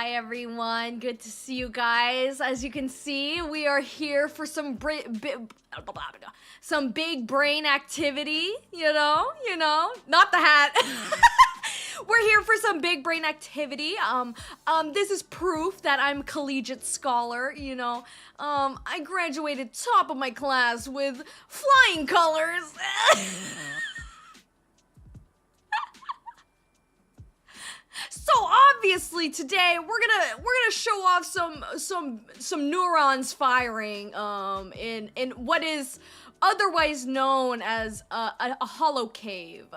Hi everyone, good to see you guys. As you can see, we are here for some big brain activity, you know, not the hat. We're here for some big brain activity. This is proof that I'm collegiate scholar, you know. I graduated top of my class with flying colors. So obviously today we're gonna show off some neurons firing in what is otherwise known as a hollow cave,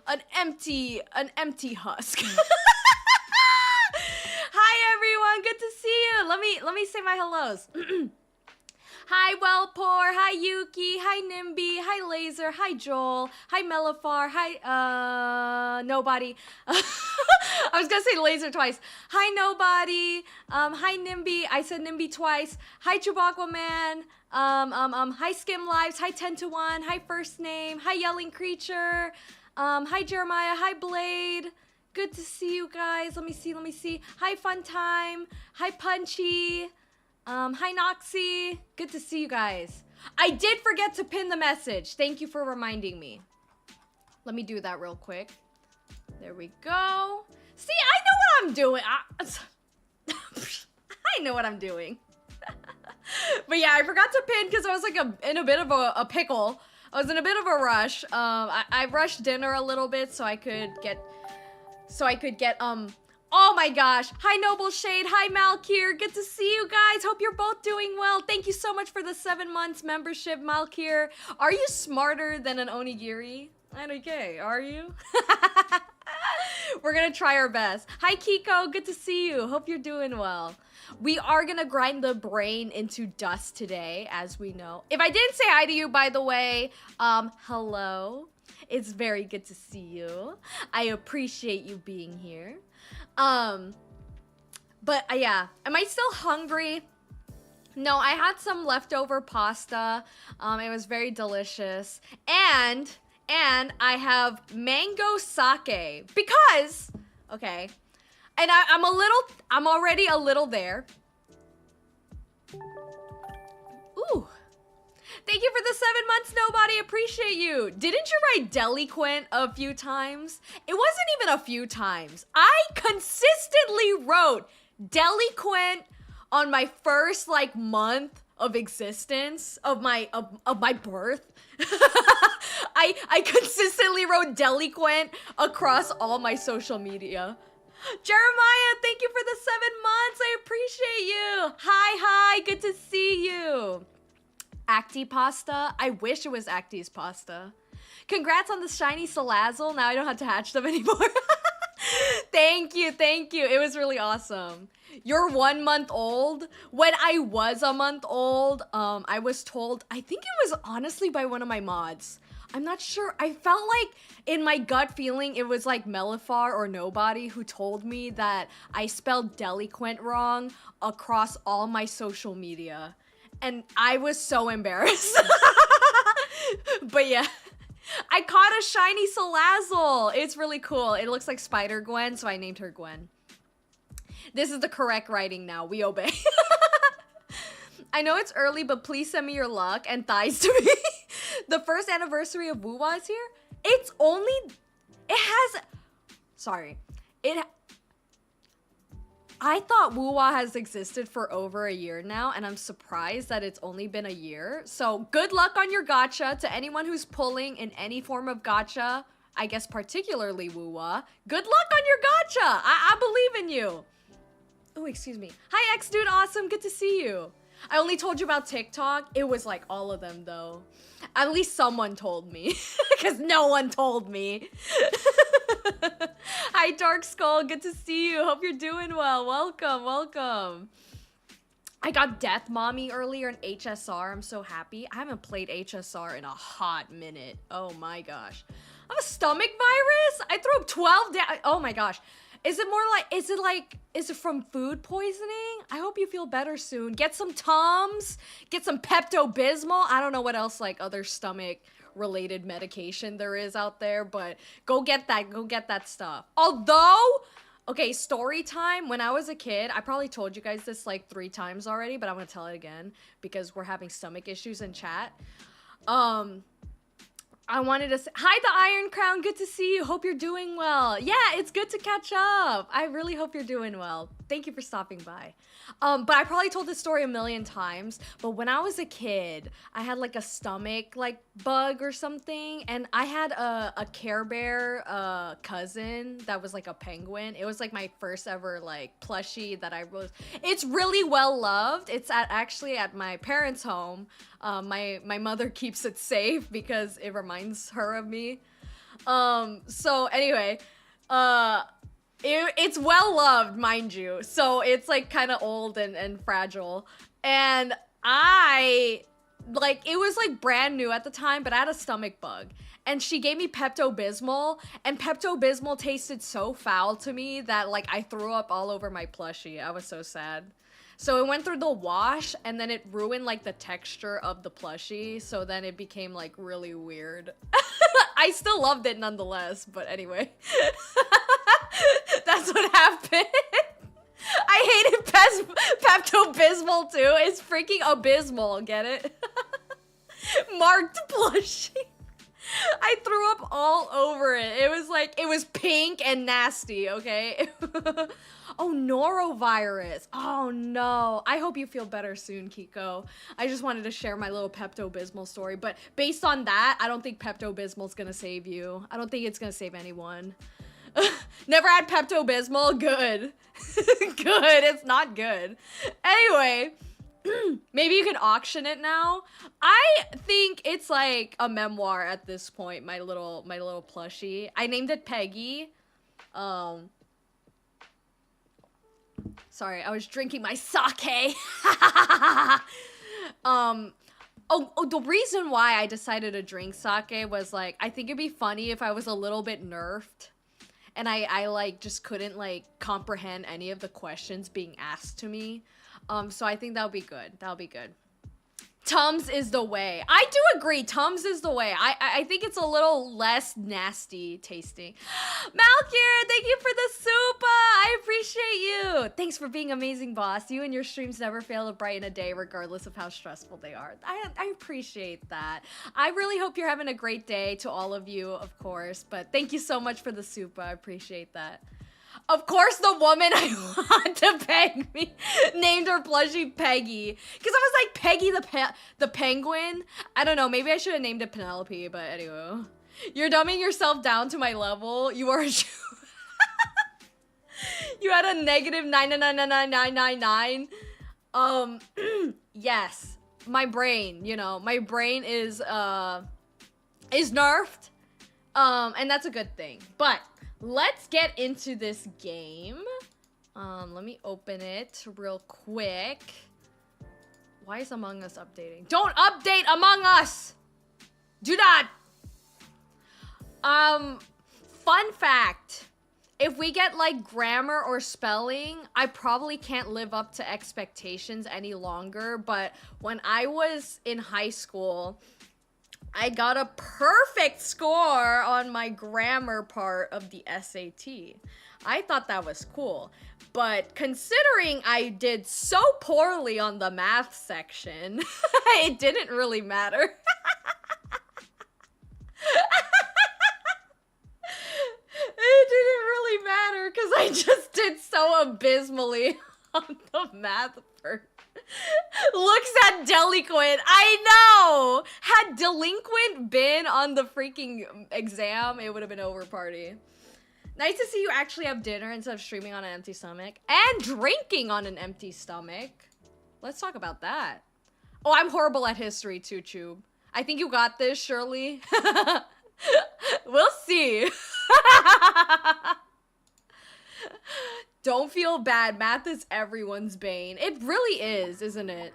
an empty husk. Hi everyone, good to see you. Let me say my hellos. Hi Wellpour, hi Yuki, hi Nimby, hi Laser, hi Joel, hi Mellifar, hi nobody. I was gonna say Laser twice. Hi nobody. Hi Nimby. I said Nimby twice. Hi Chewbacca Man. Hi Skim Lives. Hi 10 to 1. Hi First Name. Hi Yelling Creature. Hi Jeremiah. Hi Blade. Good to see you guys. Let me see. Hi Fun Time. Hi Punchy. Hi Noxy. Good to see you guys. I did forget to pin the message. Thank you for reminding me. Let me do that real quick. There we go. See, I know what I'm doing. I know what I'm doing. But yeah, I forgot to pin because I was like in a bit of a pickle. I was in a bit of a rush. I rushed dinner a little bit so I could get oh my gosh. Hi Noble Shade, hi Malkir. Good to see you guys. Hope you're both doing well. Thank you so much for the 7 months membership, Malkir. Are you smarter than an onigiri? Okay, are you? We're gonna try our best. Hi Kiko, good to see you. Hope you're doing well. We are gonna grind the brain into dust today, as we know. If I didn't say hi to you, by the way, hello. It's very good to see you. I appreciate you being here. But yeah, am I still hungry? No, I had some leftover pasta. It was very delicious. And I have mango sake because, okay, and I'm already a little there. Ooh, thank you for the 7 months, nobody, appreciate you. Didn't you write delinquent a few times? It wasn't even a few times. I consistently wrote delinquent on my first like month of existence of my birth. I consistently wrote delinquent across all my social media. Jeremiah, thank you for the 7 months. I appreciate you. Hi, good to see you. Acti pasta. I wish it was Acti's pasta. Congrats on the shiny salazzle. Now I don't have to hatch them anymore. Thank you. It was really awesome. You're 1 month old. When I was a month old, I was told, I think it was honestly by one of my mods. I'm not sure. I felt like in my gut feeling, it was like Mellifar or nobody who told me that I spelled delinquent wrong across all my social media. And I was so embarrassed. But yeah. I caught a shiny salazzle. It's really cool. It looks like Spider-Gwen, so I named her Gwen. This is the correct writing now. We obey. I know it's early, but please send me your luck and thighs to me. The first anniversary of Woowa is here. I thought Woowa has existed for over a year now, and I'm surprised that it's only been a year. So good luck on your gacha to anyone who's pulling in any form of gacha. I guess particularly Woowa. Good luck on your gacha. I believe in you. Oh, excuse me. Hi, X-Dude Awesome. Good to see you. I only told you about TikTok. It was like all of them, though. At least someone told me. Because no one told me. Hi, Dark Skull. Good to see you. Hope you're doing well. Welcome. I got Death Mommy earlier in HSR. I'm so happy. I haven't played HSR in a hot minute. Oh my gosh. I have a stomach virus? I threw up 12 down. Oh my gosh. Is it from food poisoning? I hope you feel better soon. Get some Tums, get some Pepto-Bismol. I don't know what else like other stomach related medication there is out there, but go get that stuff. Although Okay, story time. When I was a kid, I probably told you guys this like 3 times already, but I'm gonna tell it again because we're having stomach issues in chat. I wanted to say, hi, the Iron Crown. Good to see you. Hope you're doing well. Yeah, it's good to catch up. I really hope you're doing well. Thank you for stopping by. But I probably told this story a million times. But when I was a kid, I had like a stomach like bug or something, and I had a Care Bear cousin that was like a penguin. It was like my first ever like plushie that I was. It's really well loved. It's actually at my parents' home. My mother keeps it safe because it reminds her of me. So anyway, it's well loved, mind you. So it's like kind of old and fragile. And it was like brand new at the time, but I had a stomach bug. And she gave me Pepto-Bismol, and Pepto-Bismol tasted so foul to me that like I threw up all over my plushie. I was so sad. So it went through the wash, and then it ruined like the texture of the plushie, so then it became like really weird. I still loved it nonetheless, but anyway. That's what happened. I hated Pepto-Bismol too. It's freaking abysmal, get it? Marked plushie. I threw up all over it. It was pink and nasty, okay? Oh, norovirus. Oh no. I hope you feel better soon, Kiko. I just wanted to share my little Pepto-Bismol story, but based on that, I don't think Pepto-Bismol's gonna save you. I don't think it's gonna save anyone. Never had Pepto-Bismol? Good. Good. It's not good. Anyway, maybe you can auction it now. I think it's like a memoir at this point, my little plushie. I named it Peggy. Sorry, I was drinking my sake. The reason why I decided to drink sake was like, I think it'd be funny if I was a little bit nerfed. And I like just couldn't like comprehend any of the questions being asked to me. So I think that'll be good. That'll be good. Tums is the way. I do agree. Tums is the way. I think it's a little less nasty tasting. Malkir, thank you for the super. I appreciate you. Thanks for being amazing, boss. You and your streams never fail to brighten a day regardless of how stressful they are. I appreciate that. I really hope you're having a great day, to all of you, of course. But thank you so much for the super. I appreciate that. Of course, the woman I want to peg me named her plushie Peggy. Because I was like, Peggy the penguin? I don't know, maybe I should have named it Penelope, but anyway. You're dumbing yourself down to my level. You are a You had a negative 9999999. Yes. My brain, you know, my brain is nerfed. And that's a good thing. But let's get into this game. Let me open it real quick. Why is Among Us updating? Don't update Among Us! Do not! Fun fact. If we get like grammar or spelling, I probably can't live up to expectations any longer. But when I was in high school, I got a perfect score on my grammar part of the SAT. I thought that was cool. But considering I did so poorly on the math section, it didn't really matter. It didn't really matter because I just did so abysmally on the math part. Looks at delinquent. I know! Had delinquent been on the freaking exam, it would have been over party. Nice to see you actually have dinner instead of streaming on an empty stomach. And drinking on an empty stomach. Let's talk about that. Oh, I'm horrible at history too, Tube. I think you got this, Shirley. We'll see. Don't feel bad. Math is everyone's bane. It really is, isn't it?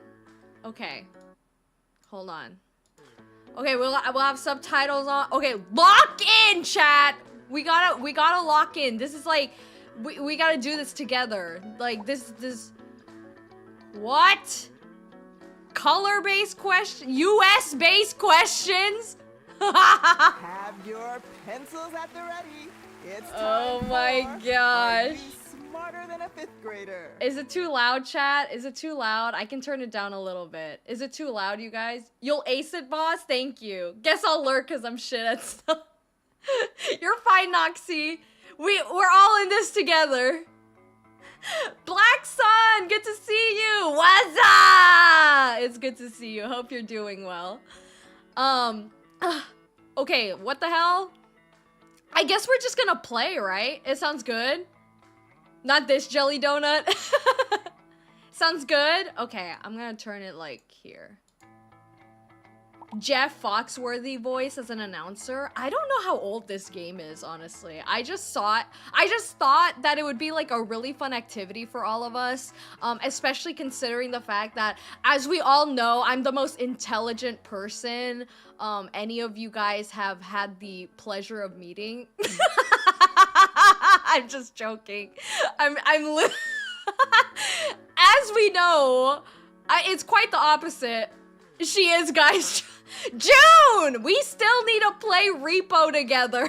Okay. Hold on. Okay, we'll have subtitles on. Okay, lock in, chat. We gotta lock in. This is like, we gotta do this together. Like this. What? Color-based question? US-based questions? Have your pencils at the ready. It's Oh time my for gosh. Are You Smarter Than a Fifth Grader? Is it too loud, chat? Is it too loud? I can turn it down a little bit. Is it too loud, you guys? You'll ace it, boss? Thank you. Guess I'll lurk because I'm shit at stuff. You're fine, Noxie. We're all in this together. Black Sun, good to see you. What's up? It's good to see you. Hope you're doing well. Okay, what the hell? I guess we're just gonna play, right? It sounds good. Not this jelly donut. Sounds good? Okay, I'm gonna turn it like here. Jeff Foxworthy voice as an announcer. I don't know how old this game is, honestly. I just thought that it would be like a really fun activity for all of us, especially considering the fact that, as we all know, I'm the most intelligent person any of you guys have had the pleasure of meeting. I'm just joking. As we know, it's quite the opposite. She is, guys. June! We still need to play Repo together.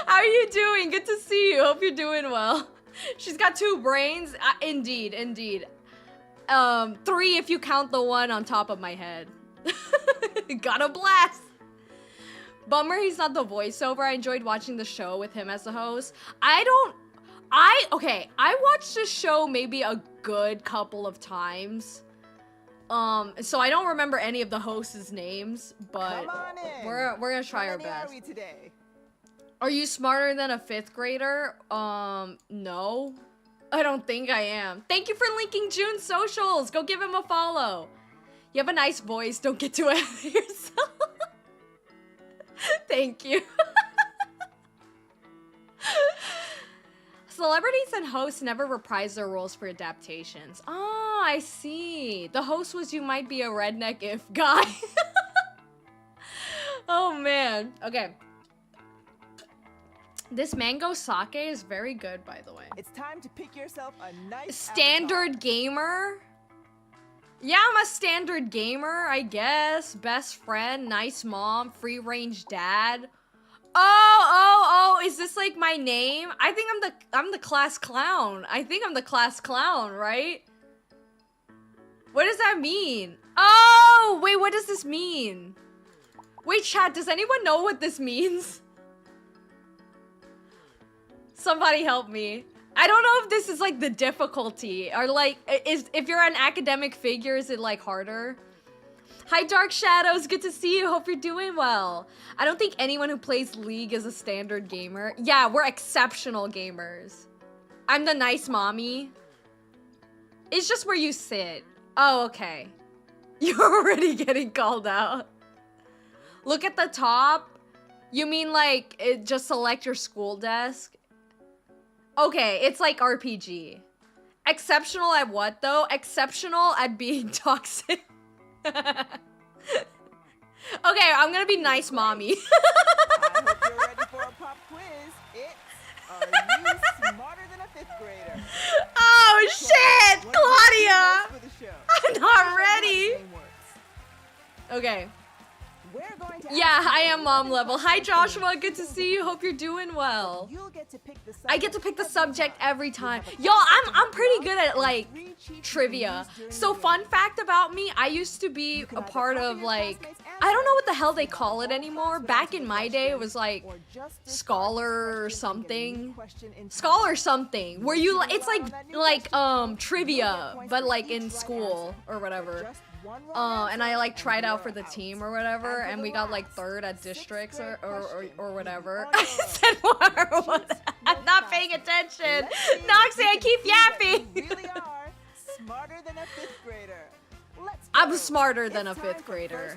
How are you doing? Good to see you. Hope you're doing well. She's got 2 brains. Indeed, indeed. 3 if you count the one on top of my head. Got a blast. Bummer he's not the voiceover. I enjoyed watching the show with him as the host. Okay, I watched this show maybe a good couple of times. So I don't remember any of the hosts' names, but we're gonna try our best. Are you smarter than a 5th grader? No. I don't think I am. Thank you for linking June's socials. Go give him a follow. You have a nice voice. Don't get too ahead of yourself. Thank you. Celebrities and hosts never reprise their roles for adaptations. Oh, I see. The host was "You might be a redneck if" guy. Oh, man. Okay. This mango sake is very good, by the way. It's time to pick yourself a nice standard avatar. Gamer? Yeah, I'm a standard gamer, I guess. Best friend, nice mom, free-range dad. Oh, is this like my name? I think I'm the class clown. I think I'm the class clown, right? What does that mean? Oh, wait, what does this mean? Wait, chat, does anyone know what this means? Somebody help me. I don't know if this is like the difficulty or like if you're an academic figure, is it like harder? Hi, Dark Shadows. Good to see you. Hope you're doing well. I don't think anyone who plays League is a standard gamer. Yeah, we're exceptional gamers. I'm the nice mommy. It's just where you sit. Oh, okay. You're already getting called out. Look at the top. You mean like just select your school desk? Okay, it's like RPG. Exceptional at what though? Exceptional at being toxic. Okay, I'm gonna be nice mommy. I hope you're ready for a pop quiz. It's Are You Smarter Than a 5th Grader? Oh shit, Claudia! I'm not ready. Okay. Yeah, I am mom level. Hi Joshua, good to see you. Hope you're doing well. I get to pick the subject every time. Y'all, I'm pretty good at like trivia. So fun fact about me, I used to be a part of like, I don't know what the hell they call it anymore. Back in my day, it was like scholar or something. Scholar something. Where you, it's like trivia, but like in school or whatever. And I like tried out for the team or whatever, and we got like 3rd at districts or whatever. I said what? I'm not paying attention. Noxie, I keep yapping. I'm smarter than a 5th grader.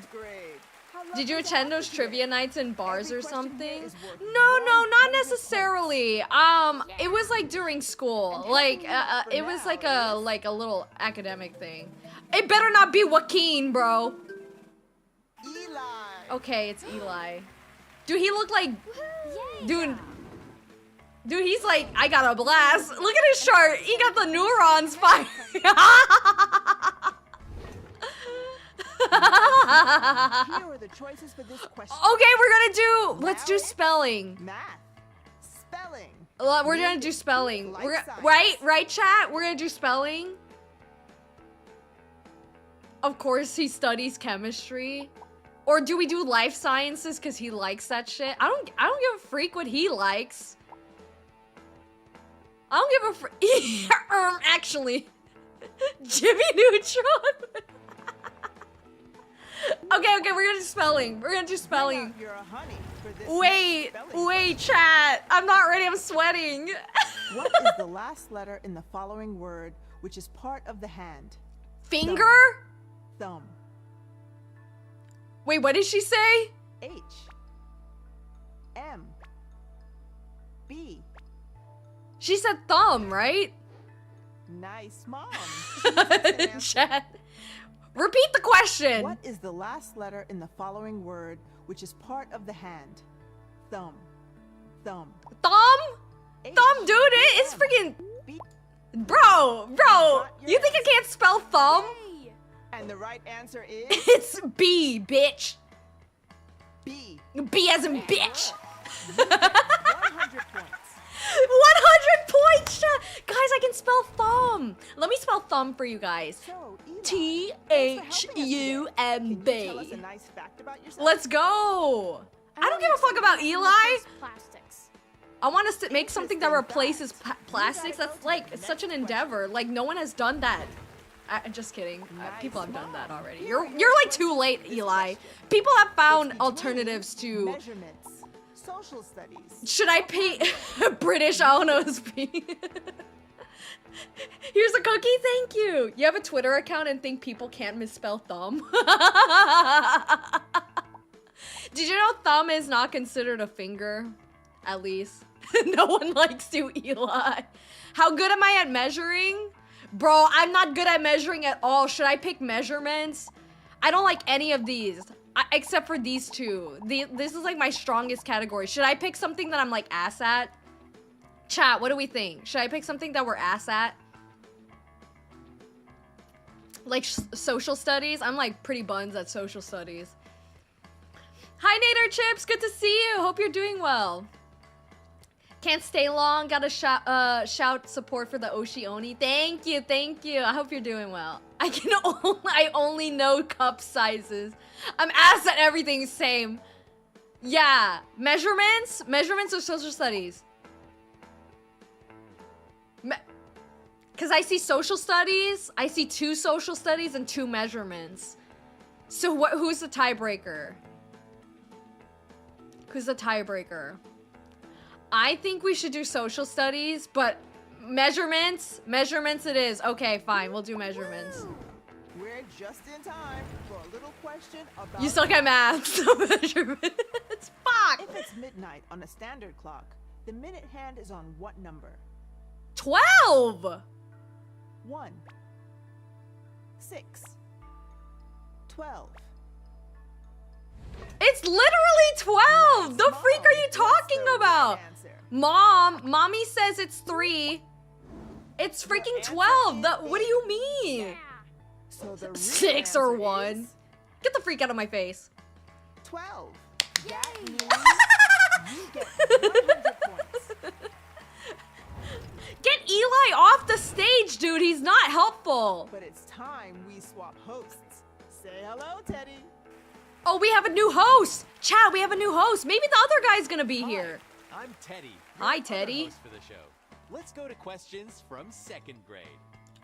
Did you attend those trivia nights in bars or something? No, not necessarily. It was like during school. Like, it was like a little academic thing. It better not be Joaquin, bro. Eli. Okay, it's Eli. Dude, he looked like... Dude, he's like, I got a blast. Look at his chart. He got the neurons firing. Here are the choices for this question. Okay, let's do spelling. Math. Spelling. We're gonna do spelling. Life science. Right, chat? We're gonna do spelling. Of course, he studies chemistry. Or do we do life sciences because he likes that shit? I don't give a freak what he likes. I don't give a freak. Actually, Jimmy Neutron. Okay, we're gonna do spelling. We're gonna do spelling. You're a honey for this Wait, chat. I'm not ready. I'm sweating. What is the last letter in the following word, which is part of the hand? Finger? Thumb. Wait, what did she say? H. M. B. She said thumb, right? Nice, Mom. Chat. Repeat the question. What is the last letter in the following word, which is part of the hand? Thumb. Thumb. Thumb? H. Thumb, dude, it's freaking... B. Bro, you think I can't spell thumb? And the right answer is It's B, bitch. B. B as in bitch. 100 points. 100 points, chat. Guys, I can spell thumb. Let me spell thumb for you guys. So, Eva, T-H-U-M-B. can you tell us a nice fact about yourself? Let's go. I don't give a fuck about Eli. Plastics. I want us to make something that replaces plastics. That's like it's such an endeavor. Like no one has done that. I'm just kidding. People have done that already. You're like too late, Eli. People have found alternatives to. Measurements. Social studies. Should I pay British Aono's fee? Here's a cookie, thank you. You have a Twitter account and think people can't misspell thumb? Did you know thumb is not considered a finger? At least. No one likes you, Eli. How good am I at measuring? Bro, I'm not good at measuring at all. Should I pick measurements? I don't like any of these. Except for these two. This is like my strongest category. Should I pick something that I'm like ass at? Chat, what do we think? Should I pick something that we're ass at? Like social studies? I'm like pretty buns at social studies. Hi Nader Chips, good to see you. Hope you're doing well. Can't stay long. Gotta shout support for the Oshi Oni. Thank you, thank you. I hope you're doing well. I only know cup sizes. I'm ass at everything same. Yeah, measurements or social studies. Cause I see social studies. I see 2 social studies and 2 measurements. So who's the tiebreaker? Who's the tiebreaker? I think we should do social studies, but measurements it is. Okay, fine, we'll do measurements. We're just in time for a little question about... You suck at math, so measurements. Fuck! If it's midnight on a standard clock, the minute hand is on what number? 12! 1. 6. 12. It's literally 12! The freak are you talking about? Mommy says it's 3. It's freaking 12. What do you mean? So the real 6 or answer 1. is Get the freak out of my face. 12. That means you get 100 points. Get Eli off the stage, dude. He's not helpful. But it's time we swap hosts. Say hello, Teddy. Oh, we have a new host. Chat, we have a new host. Maybe the other guy's gonna be here. I'm Teddy. Hi, Teddy. Host for the show. Let's go to questions from 2nd grade.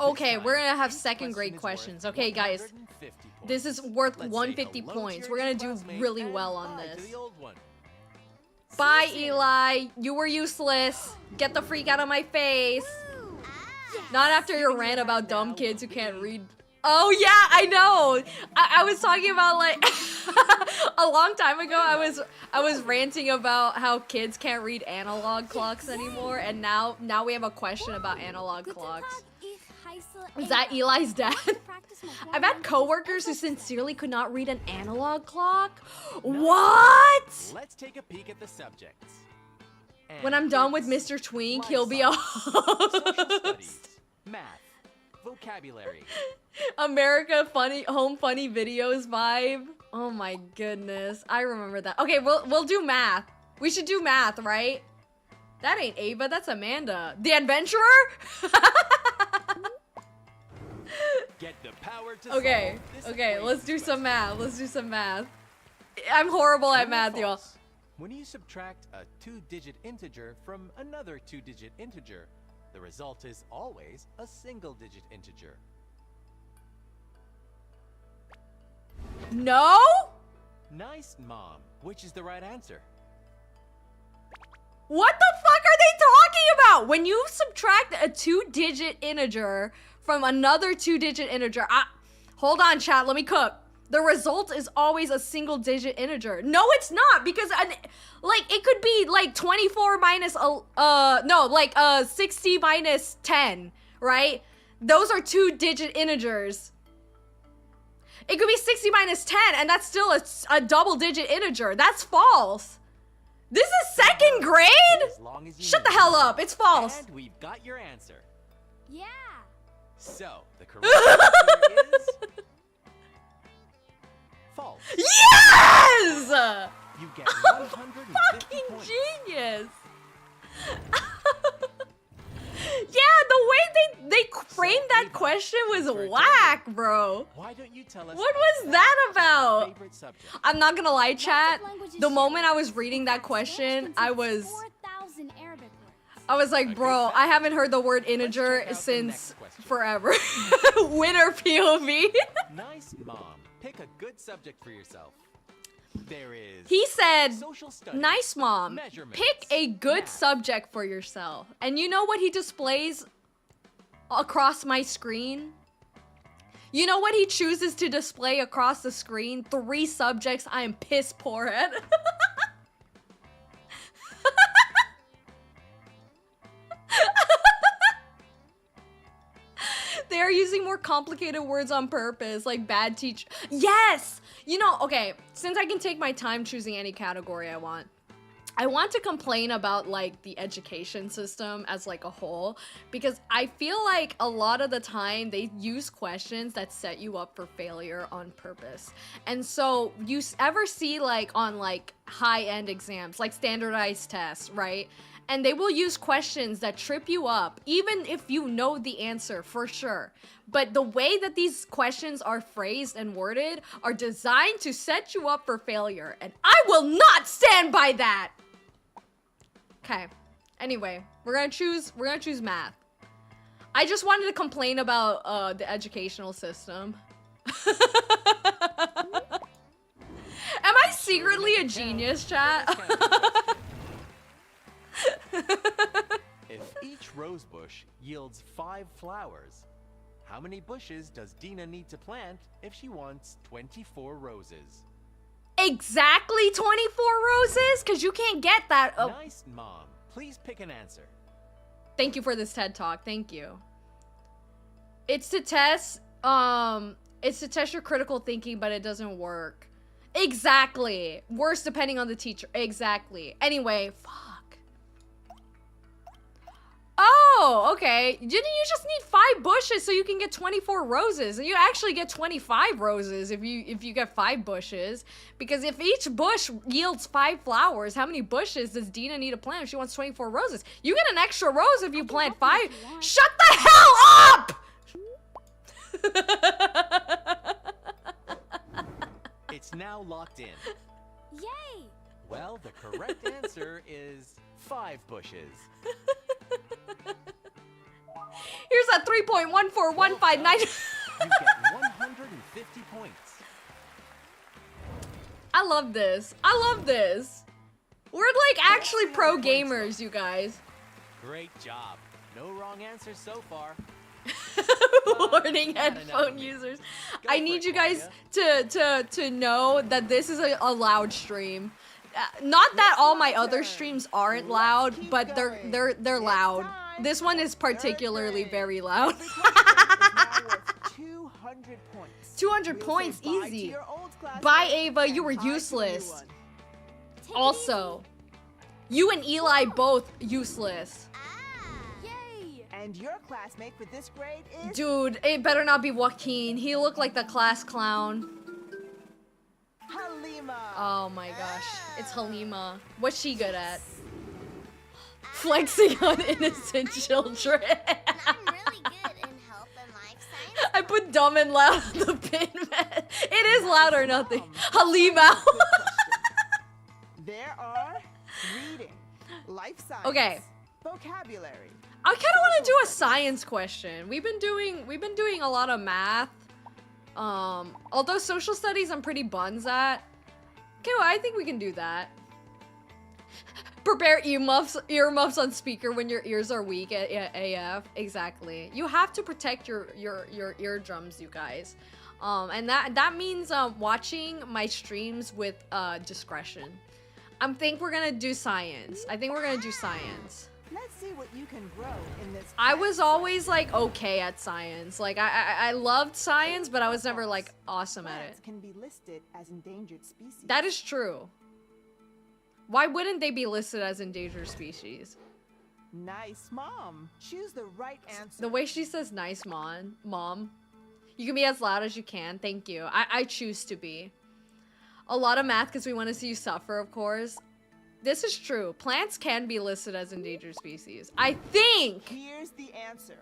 Okay, This we're time, gonna have each 2nd question grade is questions. worth Okay, guys. 150 points. This is worth Let's say 150 hello to points. your We're gonna new do classmate really and well on bye to this. the old one. Bye, Eli. You were useless. Get the freak out of my face. Not after your rant about dumb kids who can't read. Oh yeah, I know. I was talking about like a long time ago. I was ranting about how kids can't read analog clocks anymore, and now we have a question about analog clocks. Is that Eli's dad? I've had coworkers who sincerely could not read an analog clock. What? Let's take a peek at the subjects. When I'm done with Mr. Twink, he'll be a Social studies, host. math, vocabulary. America funny home funny videos vibe. Oh my goodness. I remember that. Okay, we'll do math. We should do math, right? That ain't Ava, that's Amanda. The adventurer? Get the power to Okay, solve this okay, let's crazy do some question. math. Let's do some math. I'm horrible at True or math, y'all. false? When you subtract a 2-digit integer from another 2-digit integer, the result is always a single-digit integer. No? Nice, Mom. Which is the right answer? What the fuck are they talking about? When you subtract a 2-digit integer from another 2-digit integer, hold on, chat, let me cook. The result is always a single-digit integer. No, it's not, because like it could be like 24 minus 60 minus 10, right? Those are 2-digit integers. It could be 60 minus 10, and that's still a double-digit integer. That's false. This is second grade? As long as you Shut know. the hell up, it's false. And we've got your answer. Yeah. So, the correct answer is false. Yes! You get 150 Fucking points. genius. Yeah, the way they framed that question was whack, bro. Why don't you tell us What was that about? favorite subject? I'm not gonna lie, chat. Lots of languages The share moment I words. was reading that In fact, question, Spanish I contains was 4,000 Arabic words. I was like, bro, I haven't heard the word integer check out the since next question. forever. Winner POV. Nice, Mom. Pick a good subject for yourself. There is He said, social studies, nice mom, measurements, pick a good math. subject for yourself. And you know what he displays across my screen? You know what he chooses to display across the screen? 3 subjects I am piss poor at. They are using more complicated words on purpose, like bad teach. Yes! You know, okay, since I can take my time choosing any category I want to complain about like the education system as like a whole, because I feel like a lot of the time they use questions that set you up for failure on purpose. And so you ever see like on like high-end exams, like standardized tests, right? And they will use questions that trip you up, even if you know the answer for sure. But the way that these questions are phrased and worded are designed to set you up for failure. And I will not stand by that! Okay. Anyway, we're gonna choose math. I just wanted to complain about the educational system. Am I secretly a genius, chat? If each rose bush yields 5 flowers, how many bushes does Dina need to plant if she wants 24 roses? Exactly 24 roses? Because you can't get that. Oh, Nice, Mom. Please pick an answer. thank you for this TED Talk. Thank you. It's to test your critical thinking, but it doesn't work. Exactly. Worse depending on the teacher. Exactly. Anyway, fuck. Oh, okay. Didn't you just need 5 bushes so you can get 24 roses? And you actually get 25 roses if you get 5 bushes. Because if each bush yields 5 flowers, how many bushes does Dina need to plant if she wants 24 roses? You get an extra rose if you plant 5. help you if you want. Shut the hell up! It's now locked in. Yay! Well, the correct answer is 5 bushes. Here's a 3.14159. You get 150 points. I love this. I love this. We're like actually pro gamers, you guys. Great job. No wrong answers so far. Warning not enough headphone of me. users. Go I for need it, you guys Claudia. to know that this is a loud stream. Not that all my other streams aren't loud, but they're loud. This one is particularly very loud. Every question is now worth 200 points. 200 We'll points, say bye to easy. your old classmate Bye, Ava, you and were bye to a new useless. one. Take it Also, you and Eli both useless. easy. Yay! And your classmate for this grade is Dude, it better not be Joaquin. He looked like the class clown. Halima. Oh my gosh, it's Halima. What's she good at? Flexing on innocent children. I'm really good in health and life science. I put dumb and loud on the pin, man. It is loud or nothing. Halima. Good question. There are reading, life science, Okay. vocabulary. I kind of want to do a science question. We've been doing a lot of math. Although social studies I'm pretty buns at. Okay, well, I think we can do that. Prepare earmuffs on speaker when your ears are weak at AF. Exactly. You have to protect your eardrums, you guys. And that means watching my streams with discretion. I think we're gonna do science. Let's see what you can grow in this. I was always like okay at science. Like I loved science, but I was never like awesome at it. Plants can be listed as endangered species. That is true. Why wouldn't they be listed as endangered species? Nice, Mom. Choose the right answer. The way she says nice, mom. You can be as loud as you can. Thank you. I choose to be. A lot of math because we want to see you suffer, of course. This is true. Plants can be listed as endangered species. I think. Here's the answer.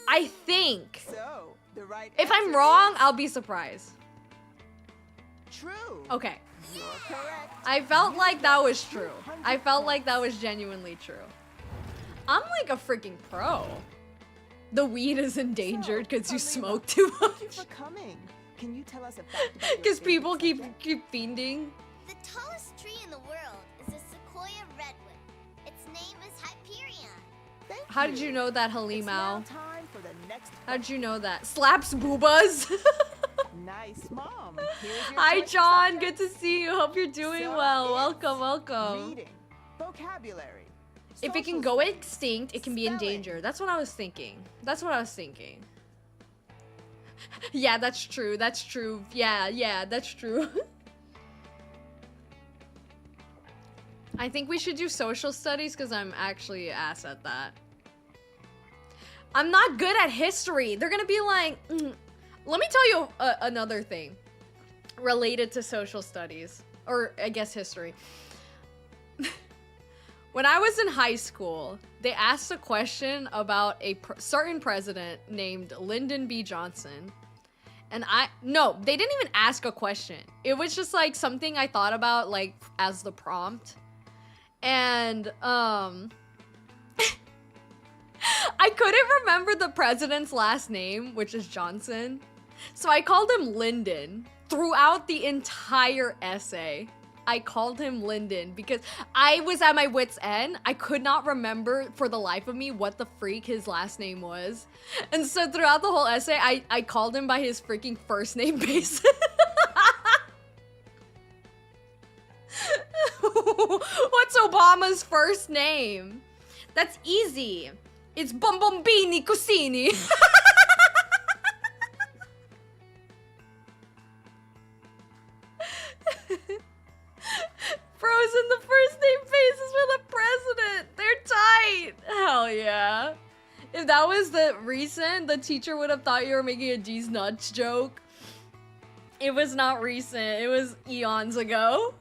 I think. So, the right If I'm answer wrong, is I'll be surprised. true. Okay. You're correct. I felt You like that got was true. I 200 felt like that points. was genuinely true. I'm like a freaking pro. The weed is endangered because you Halima, smoke too Thank you much. for coming. Can you tell us a fact about your Because people favorite keep subject? fiending. The tallest tree in the world is a sequoia redwood. Its name is Hyperion. Thank How did you know that, It's now Halimao? time for the next How did you know that? Slaps boobas. Nice, Mom. Here's your Hi, choice of John. subject. Good to see you. Hope you're doing So well. it's Welcome. Reading, vocabulary. If it can social go studies, extinct, it can be spelling. endangered. That's what I was thinking. Yeah, that's true. Yeah, that's true. I think we should do social studies because I'm actually ass at that. I'm not good at history. They're gonna be like, let me tell you another thing related to social studies, or I guess history. When I was in high school, they asked a question about a certain president named Lyndon B. Johnson. And no, they didn't even ask a question. It was just like something I thought about like as the prompt. And I couldn't remember the president's last name, which is Johnson. So I called him Lyndon throughout the entire essay. I called him Lyndon because I was at my wit's end. I could not remember for the life of me what the freak his last name was. And so throughout the whole essay, I called him by his freaking first name basis. What's Obama's first name? That's easy. It's Bombombini Cusini. Frozen the first name basis for the president. They're tight. Hell yeah. If that was the recent, the teacher would have thought you were making a G's nuts joke. It was not recent. It was eons ago.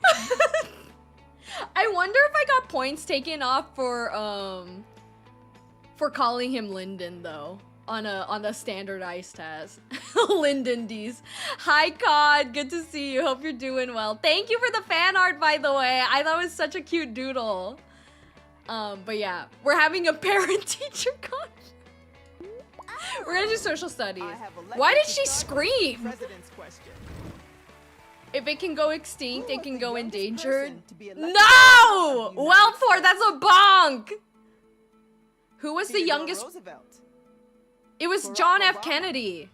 I wonder if I got points taken off for calling him Lyndon though on a standardized test. Lyndon D's. Hi Cod, good to see you. Hope you're doing well. Thank you for the fan art, by the way. I thought it was such a cute doodle. But yeah, we're having a parent-teacher con. We're gonna do social studies. I have elected Why did to she start scream? President's question. If it can go extinct, Who it was can the go youngest endangered. person to be elected No! president of the United Wellport, States? that's a bonk! Who was the Theodore youngest? Roosevelt. It was Barack John F. Obama. Kennedy.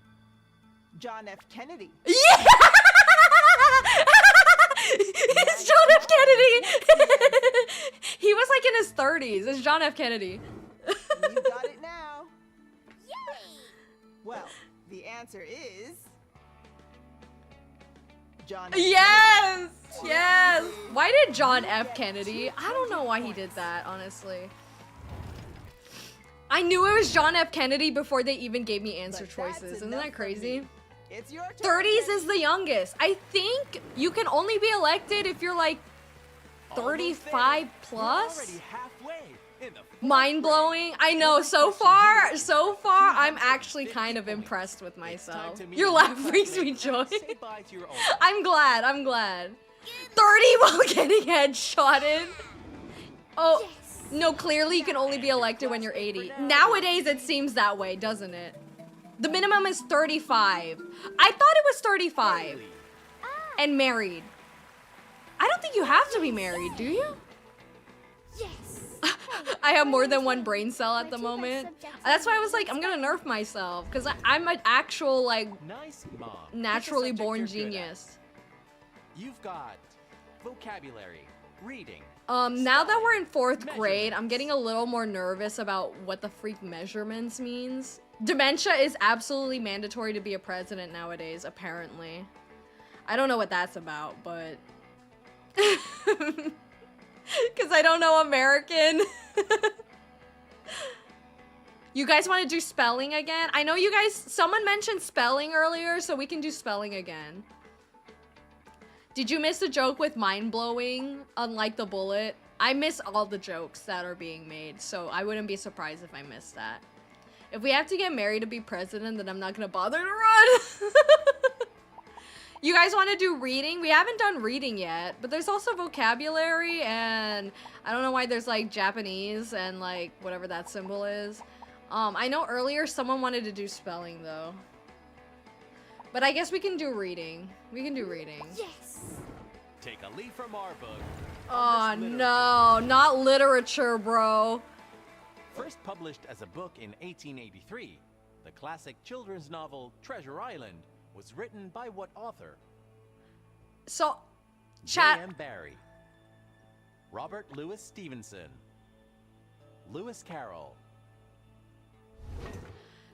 John F. Kennedy. Yeah! It's John F. Kennedy! He was like in his 30s. It's John F. Kennedy. You got it now. Yay! Well, the answer is John. F. Yes! Yes! Why did John F. Kennedy? I don't know why he did that, honestly. I knew it was John F. Kennedy before they even gave me answer But that's choices. Isn't enough that for crazy? me. It's your turn. 30s is the youngest. I think you can only be elected if you're like Almost 35 there. We're plus. already halfway in the fourth Mind blowing. I know. So far, I'm actually kind of impressed with myself. Your laugh brings me joy. Say bye to your old I'm glad. 30 while getting headshotted. Oh, Yes. no, clearly you can only be elected when you're 80. Nowadays it seems that way, doesn't it? The minimum is 35. I thought it was 35. And married. I don't think you have to be married, do you? Yes. I have more than one brain cell at the moment. That's why I was like, I'm gonna nerf myself. Because I'm an actual, like, Nice, Mom. naturally Pick a subject born you're good at. genius. You've got vocabulary, reading. Now that we're in 4th grade, I'm getting a little more nervous about what the freak measurements means. Dementia is absolutely mandatory to be a president nowadays, apparently. I don't know what that's about, but... Because I don't know American. You guys want to do spelling again? I know you guys... Someone mentioned spelling earlier, so we can do spelling again. Did you miss the joke with mind-blowing, unlike the bullet? I miss all the jokes that are being made, so I wouldn't be surprised if I missed that. If we have to get married to be president, then I'm not gonna bother to run. You guys want to do reading? We haven't done reading yet, but there's also vocabulary, and I don't know why there's like Japanese and like whatever that symbol is. I know earlier someone wanted to do spelling though. But I guess we can do reading. We can do reading. Yes. Take a leaf from our book. Oh Published no, not literature, bro. First published as a book in 1883, the classic children's novel Treasure Island was written by what author? So, chat. J.M. Barrie, Robert Louis Stevenson, Lewis Carroll.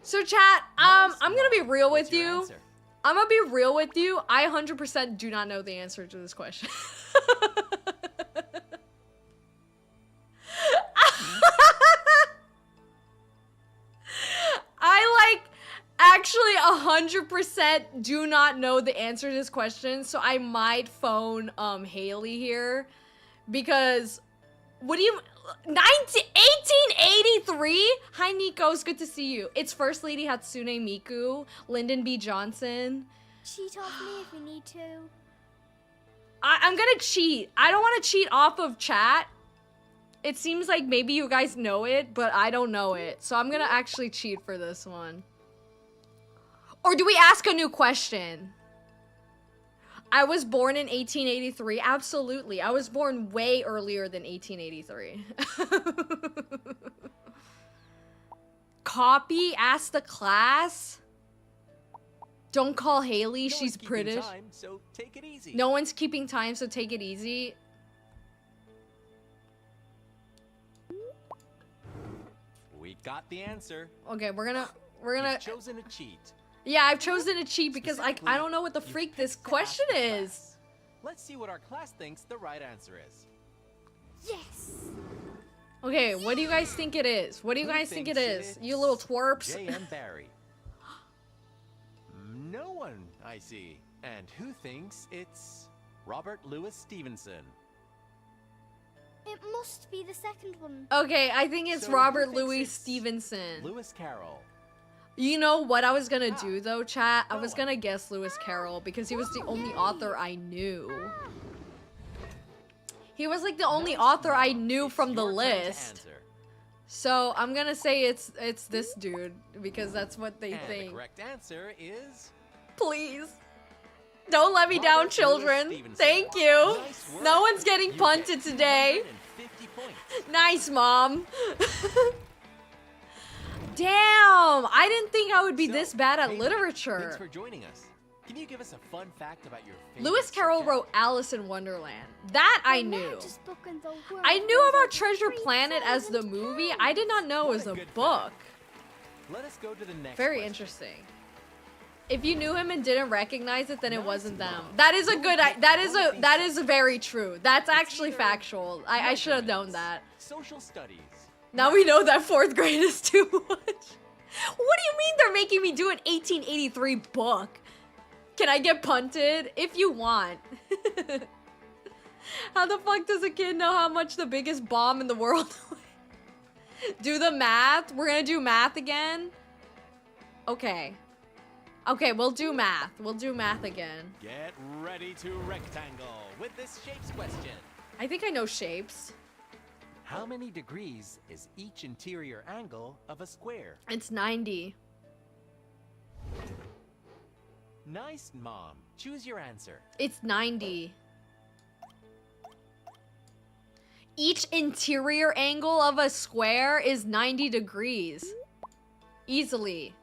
So chat, I'm Nice, gonna be Mom. real What's with your you. answer? I'm gonna be real with you. I 100% do not know the answer to this question. I like actually 100% do not know the answer to this question, so I might phone Haley here because what do you 1883? Hi Nico, it's good to see you. It's First Lady Hatsune Miku, Lyndon B. Johnson. Cheat off me if you need to. I'm gonna cheat. I don't want to cheat off of chat. It seems like maybe you guys know it, but I don't know it. So I'm gonna actually cheat for this one. Or do we ask a new question? I was born in 1883. Absolutely. I was born way earlier than 1883. Copy? Ask the class? Don't call Haley. No She's one's keeping British. time, so take it easy. No one's keeping time, so take it easy. We got the answer. Okay, we're gonna You've chosen a cheat. Yeah, I've chosen to cheat because I don't know what the You've freak picked this to ask question the is. class. Let's see what our class thinks the right answer is. Yes. Okay, what do you guys think it is? What do you Who guys think it thinks is? You little it's twerps. J.M. Barrie. No one, I see. And who thinks it's Robert Louis Stevenson? It must be the second one. Okay, I think it's So who Robert thinks Louis it's Stevenson. Lewis Carroll. You know what I was gonna do though, chat? I No was one. gonna guess Lewis Carroll because he was the only author I knew. He was like the only Nice, author I Mom. knew It's from the your turn to list. answer. So I'm gonna say it's this dude because that's what they And the think. correct answer is Please. Don't let me Robert down, Louis children. Stevenson. Thank you. Nice work. No one's getting You punted get today. 250 points. Nice, Mom. Damn, I didn't think I would be So, this bad at Haley, literature. Thanks for joining us. Can you give us a fun fact about your favorite Lewis Carroll subject? wrote Alice in Wonderland. That I The knew. largest book in the world I knew weighs about over Treasure 3,000 Planet as the movie. I did not know it What was a a good book. Let us go to the next Very question. interesting. If you knew him and didn't recognize it, then it Nice, wasn't them. Mom. That is a good. Who That is thinks very true. That's It's actually either factual. I should have known measurements, that. Social studies. Now we know that 4th grade is too much. What do you mean they're making me do an 1883 book? Can I get punted? If you want. How the fuck does a kid know how much the biggest bomb in the world weighs? Do the math. We're gonna do math again. Okay. Okay, we'll do math. We'll do math again. Get ready to rectangle with this shapes question. I think I know shapes. How many degrees is each interior angle of a square? It's 90. Nice, Mom. Choose your answer. It's 90. Each interior angle of a square is 90 degrees. Easily.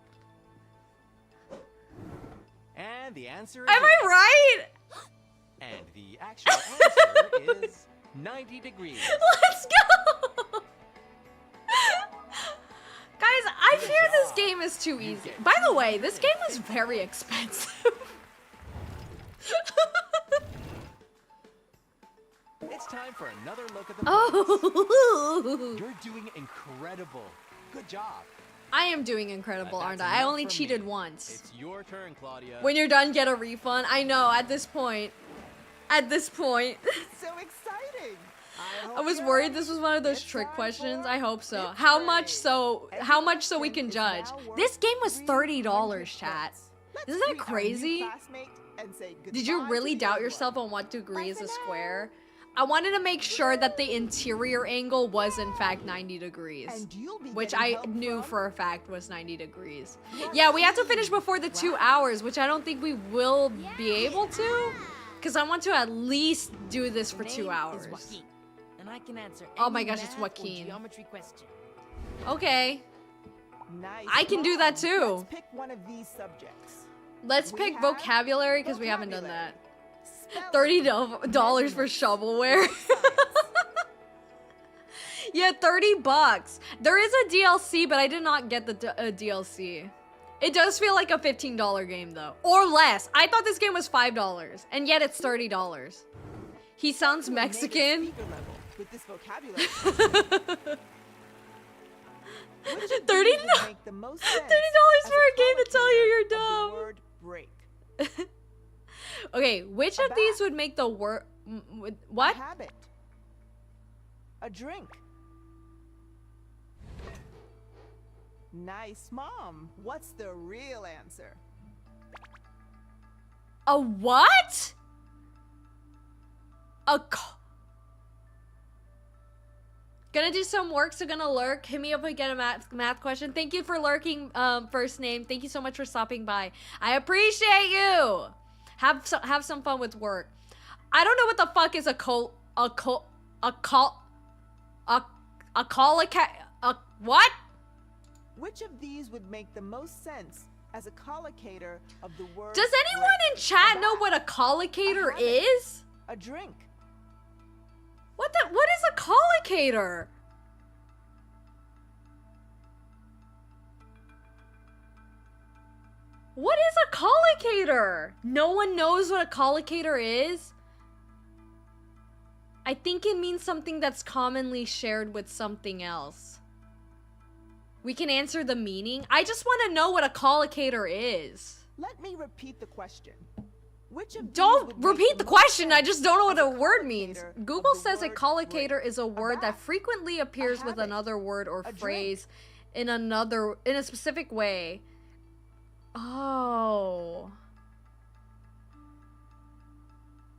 And the answer is... Am I right? And the actual answer is 90 degrees. Let's go! Guys, I fear this game is too easy. By the way, this game is very expensive. It's time for another look at the Oh! You're doing incredible. Good job. I am doing incredible, aren't I? I only cheated once. It's your turn, Claudia. When you're done, get a refund. I know, at this point. At this point. So exciting. I was worried this was one of those trick questions. I hope so. How much so we can judge? This game was $30, chat. Isn't that crazy? Did you really doubt yourself on what degree is a square? I wanted to make sure that the interior angle was in fact 90 degrees. Which I knew for a fact was 90 degrees. Yeah, we have to finish before the 2 hours, which I don't think we will be able to. Because I want to at least do this for 2 hours. And I can answer Oh my any gosh, it's math or Joaquin. geometry question. Okay. Nice. I can do that too. Let's pick one of these subjects. Let's We pick have vocabulary because we haven't done vocabulary. that. Spelling, $30 for shovelware. Yeah, $30. There is a DLC, but I did not get the DLC. It does feel like a $15 game though, or less. I thought this game was $5, and yet it's $30. He sounds To a native Mexican. speaker level with this vocabulary. Which of these $30 would make the most sense for a game to tell you you're as a collocator of dumb. the word break. Okay, which of these would make the word what? A habit. A drink. Nice, Mom. What's the real answer? A what? Gonna do some work, so gonna lurk. Hit me up and get a math question. Thank you for lurking, first name. Thank you so much for stopping by. I appreciate you. Have some fun with work. I don't know what the fuck is what? Which of these would make the most sense as a collocator of the word Does anyone in break? chat know what a collocator habit. is? A drink. What is a collocator? What is a collocator? No one knows what a collocator is? I think it means something that's commonly shared with something else. We can answer the meaning. I just want to know what a collocator is. Let me repeat the question. Which of these Don't would make repeat the most question. I sense just don't know what as a word means. collocator of Google the says a word collocator break? is a word that bath, frequently appears with habit, another word or a drink. phrase in a specific way. Oh.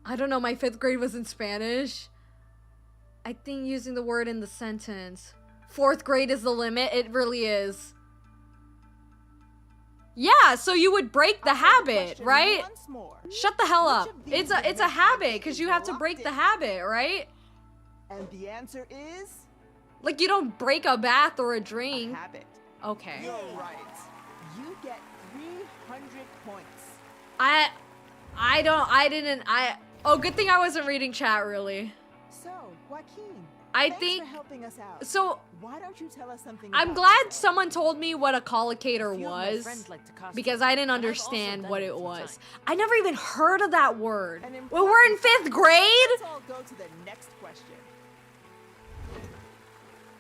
I don't know, my 5th grade was in Spanish. I think using the word in the sentence. 4th grade is the limit. It really is. Yeah, so you would break the I'll say habit, question right? once more. Shut the hell Which up. of these would It's a make habit the because you have to break the interrupted? habit, right? And the answer is Like you don't break a bath or a a drink. habit. Okay. You're right. You get 300 points. Oh, good thing I wasn't reading chat really. So, Joaquin, I thanks think for helping us out. so. Why don't you tell us something I'm about glad yourself? someone told me what a collocator Few of my was friends like to cosplay, because I didn't and I've also understand done what it it a few was. times. I never even heard of that word. An Well, we're in important 5th grade? Let's all go to the next question.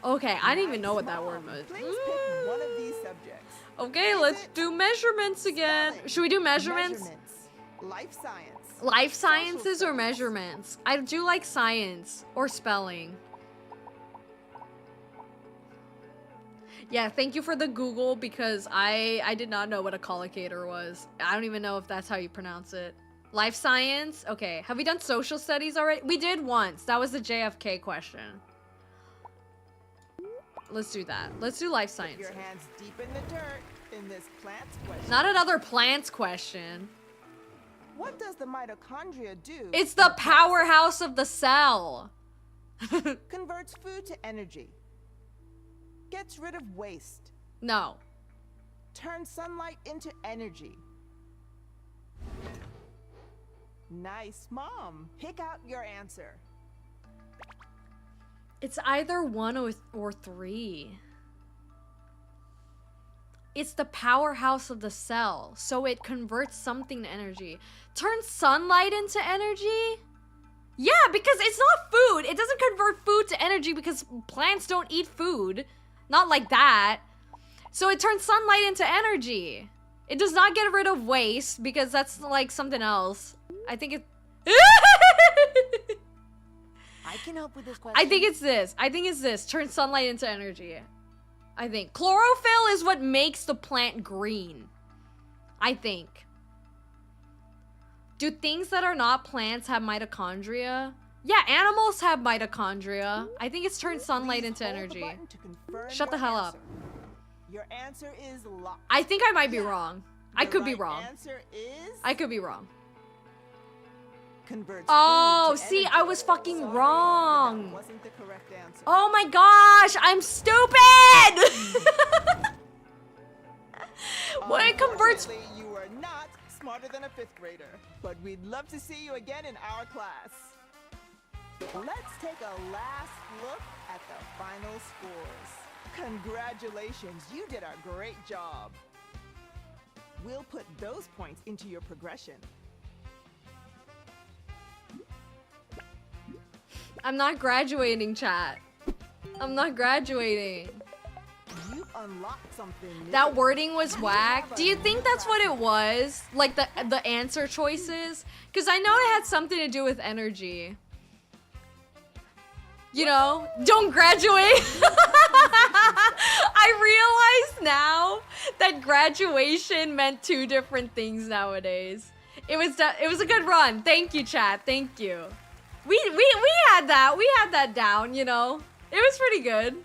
Okay, I didn't even Nice, know what that Mom. word was. Please pick one of these subjects. Okay, Is let's it do measurements again. spelling? Should we do measurements? Life science. Life Social sciences or studies. measurements? I do like science or spelling. Yeah, thank you for the Google because I did not know what a collocator was. I don't even know if that's how you pronounce it. Life science? Okay. Have we done social studies already? We did once. That was the JFK question. Let's do that. Let's do life Put sciences. your hands deep in the dirt in this plant's question. Not another plants question. What does the mitochondria do? It's the powerhouse of the cell. Converts food to energy. Gets rid of waste. No. Turns sunlight into energy. Nice, Mom. Pick out your answer. It's either 1 or 3. It's the powerhouse of the cell, so it converts something to energy. Turns sunlight into energy? Yeah, because it's not food. It doesn't convert food to energy because plants don't eat food. Not like that. So it turns sunlight into energy. It does not get rid of waste because that's like something else. I think it... I can help with this question. I think it's this. I think it's this. Turn sunlight into energy. I think. Chlorophyll is what makes the plant green. I think. Do things that are not plants have mitochondria? Yeah, animals have mitochondria. I think it's turned sunlight Please into hold the energy. button to confirm Shut the your hell up. answer. Your answer is locked. I think I might be wrong. I The could be right wrong. Answer is I could be wrong. converts Oh, food to see, energy. I was fucking Sorry, wrong. That wasn't the correct answer. Oh my gosh, I'm stupid! What it converts... Unfortunately, you are not smarter than a 5th grader, but we'd love to see you again in our class. Let's take a last look at the final scores. Congratulations, you did a great job. We'll put those points into your progression. I'm not graduating, chat. I'm not graduating. You've unlocked something new. That wording was whack. Do you think that's what it was? Like the answer choices? Because I know it had something to do with energy. You know, don't graduate. I realize now that graduation meant 2 different things nowadays. It was a good run. Thank you, chat. Thank you. We had that. We had that down, you know. It was pretty good.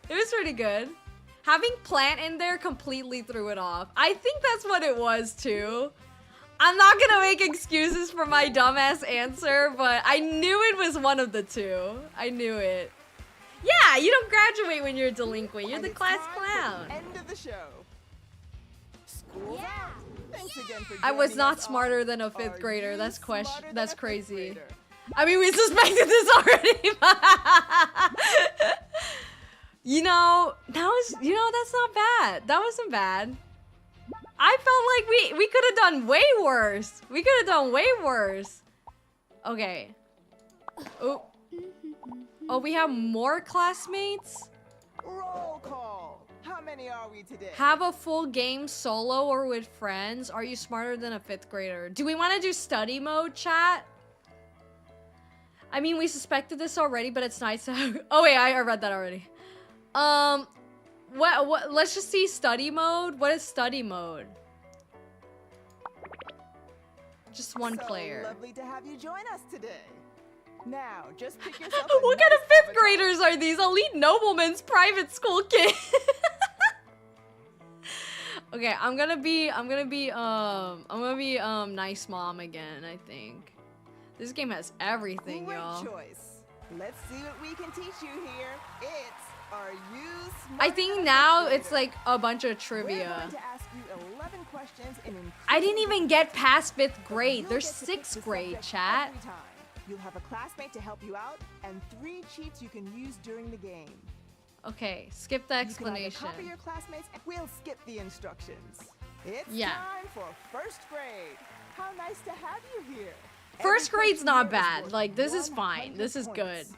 It was pretty good. Having plant in there completely threw it off. I think that's what it was too. I'm not gonna make excuses for my dumbass answer, but I knew it was one of the 2. I knew it. Yeah, you don't graduate when you're a delinquent. You're And the it's class time for clown. the end of the show. School's out. Thanks again for I was joining not us smarter on than a Are 5th grader. You That's Smarter Than that's a 5th crazy. Grader? I mean, we suspected this already. You know, that's not bad. That wasn't bad. I felt like we could have done way worse. We could have done way worse. Okay. Oh. Oh, we have more classmates? Roll call. How many are we today? Have a full game solo or with friends? Are you smarter than a 5th grader? Do we want to do study mode, chat? I mean, we suspected this already, but it's nice to have... Oh, wait, I read that already. What, let's just see study mode. What is study mode? Just one So player. lovely to have you join us today. Now, just pick yourself What kind of 5th graders are these? Elite noblemen's private school kids. Okay, I'm gonna be nice mom again, I think. This game has everything, Great y'all. choice. Let's see what we can teach you here. It's Are You Smarter I think Than a now 5th it's Grader? like a bunch of We're trivia. going to ask you 11 questions in I didn't even get past 5th But grade. you'll There's get to pick 6th the grade, subject chat. every time. You'll have a classmate to help you out and 3 cheats you can use during the game. Okay, skip the You can explanation. either copy your classmates and we'll skip the instructions. It's Yeah. time for 1st grade. How nice to have you here. First Every grade's question not here is bad. worth Like, this is fine. 100 This is good. points.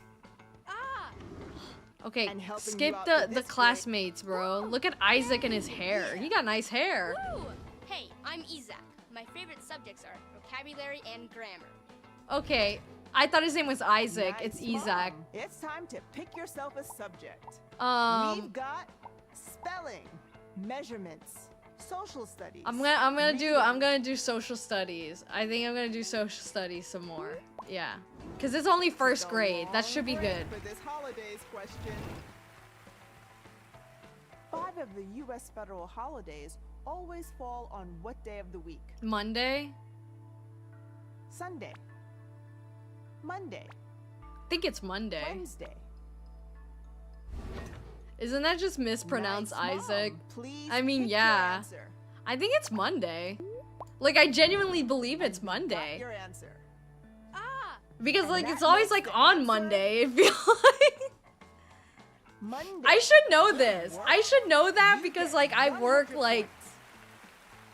Okay, And helping you skip out the with this grade- classmates, bro. Look at Isaac and his hair. He got nice hair. Woo! Hey, I'm Isaac. My favorite subjects are vocabulary and grammar. Okay, I thought his name was Isaac. Nice It's Isaac. mom. It's time to pick yourself a subject. We've Um, got spelling, measurements, social studies. I'm gonna do social studies. I think I'm gonna do social studies some more. Yeah, cause it's only first grade. That should be good. For this holidays question. 5 of the U.S. federal holidays always fall on what day of the week? Monday. Sunday, Monday, I think it's Monday. Wednesday. Isn't that just mispronounced Nice, Isaac? Mom. Please I mean, pick your yeah. answer. I think it's Monday. Like, I genuinely believe it's You got Monday. your answer. Ah! Because, And like, that it's always, makes like, the on answer Monday. I feel like... Monday. I should know this. Work. I should know that You because, get like, I work, 100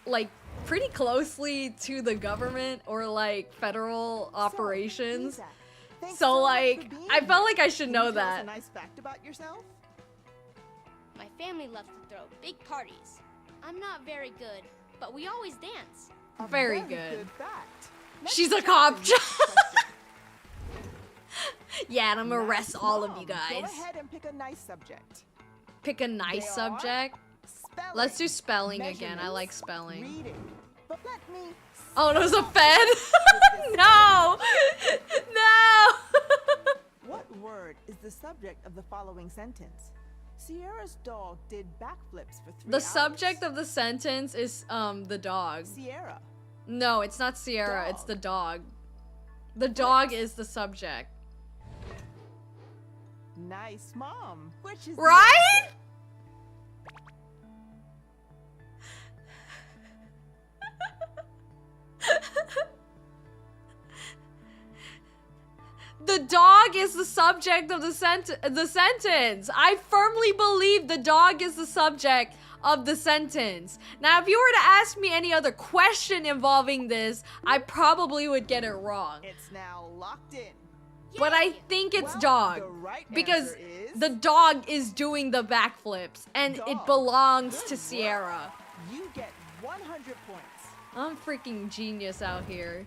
like, points. pretty closely to the government or, like, federal operations. So, Isaac, thanks So, much like, for being I felt here. like I should Can know you tell us that. a nice fact about yourself? My family loves to throw big parties. I'm not very good, but we always dance. A Very good. fact. Let's She's a check cop. the next question. Yeah, and I'm gonna arrest Nice, all of Mom. you Go guys. ahead and pick a nice subject. Pick a nice They are subject. Spelling, Let's do spelling again. I like measurements, spelling. Reading. But let me Oh, it was a start Fed. with this. No! No! What word is the subject of the following sentence? Sierra's dog did backflips for 3 The hours. subject of the sentence is the dog. Sierra. No, it's not Sierra, it's Dog. the dog. The dog is the subject. Nice, Mom. Which is the Right? answer? The dog is the subject of the sentence. I firmly believe the dog is the subject of the sentence. Now, if you were to ask me any other question involving this, I probably would get it wrong. It's now locked in. But I Yay! think it's Well, dog. the right Because answer is the dog is doing the backflips and it Dog. belongs Good to work. Sierra. You get 100 points. I'm freaking genius out here.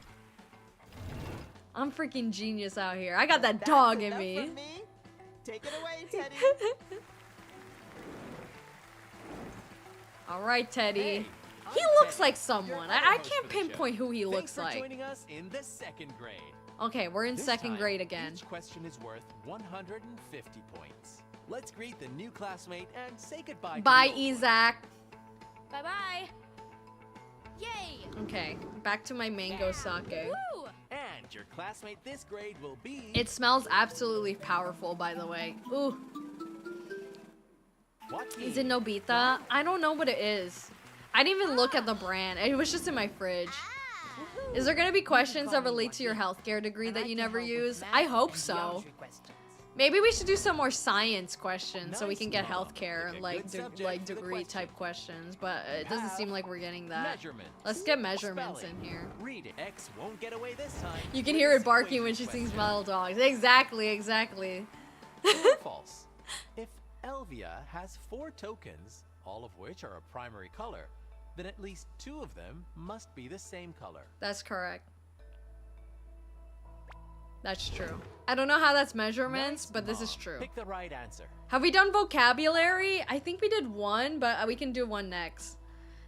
I'm freaking genius out here. I got that That's dog in enough me. from me. Take it away, Teddy. All right, Teddy. Hey, He I'm looks Teddy, like your someone. other I host can't for the show. pinpoint who he Thanks looks for like. joining us in the 2nd grade. Okay, we're in This 2nd time, grade again. Each question is worth 150 points. Let's greet the new classmate and say goodbye. Bye, to the old one. Isaac. Bye-bye. Yay! Okay, back to my mango sake. Woo! And your classmate this grade will be. It smells absolutely powerful, by the way. Ooh, Joaquin. is it Nobita? I don't know what it is. I didn't even look at the brand. It was just in my fridge. Ah. Is there gonna be questions call that me relate to your Joaquin, healthcare degree and that I you can never help with use? math I hope and so. geometry questions. Maybe we should do some more science questions so we Nice can get mom. healthcare, Pick a like good subject like for the degree question. type questions, but it doesn't seem like we're getting that. Measurements. Let's get measurements Spelling. in here. Read it. X won't get away this time. You can with hear this it barking when equation she sings question. Model Dogs. Exactly, exactly. True or false? If 𝐕𝐸 has 4 tokens, all of which are a primary color, then at least 2 of them must be the same color. That's correct. That's true. I don't know how that's measurements, Nice but this is mom. true. Pick the right answer. Have we done vocabulary? I think we did one, but we can do one next.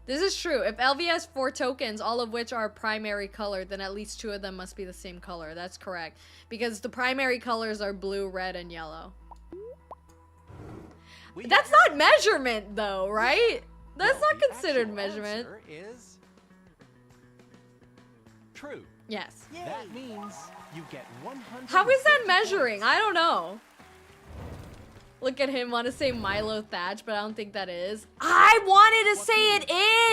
This is true. If 𝐕𝐸 has 4 tokens, all of which are primary color, then at least 2 of them must be the same color. That's correct. Because the primary colors are blue, red, and yellow. We That's have not measurement, though, right? That's Well, not the considered actual measurement. answer is true. Yes. That means you get 100. How is that measuring? I don't know. Look at him, want to say Milo Thatch, but I don't think that is. I wanted to say it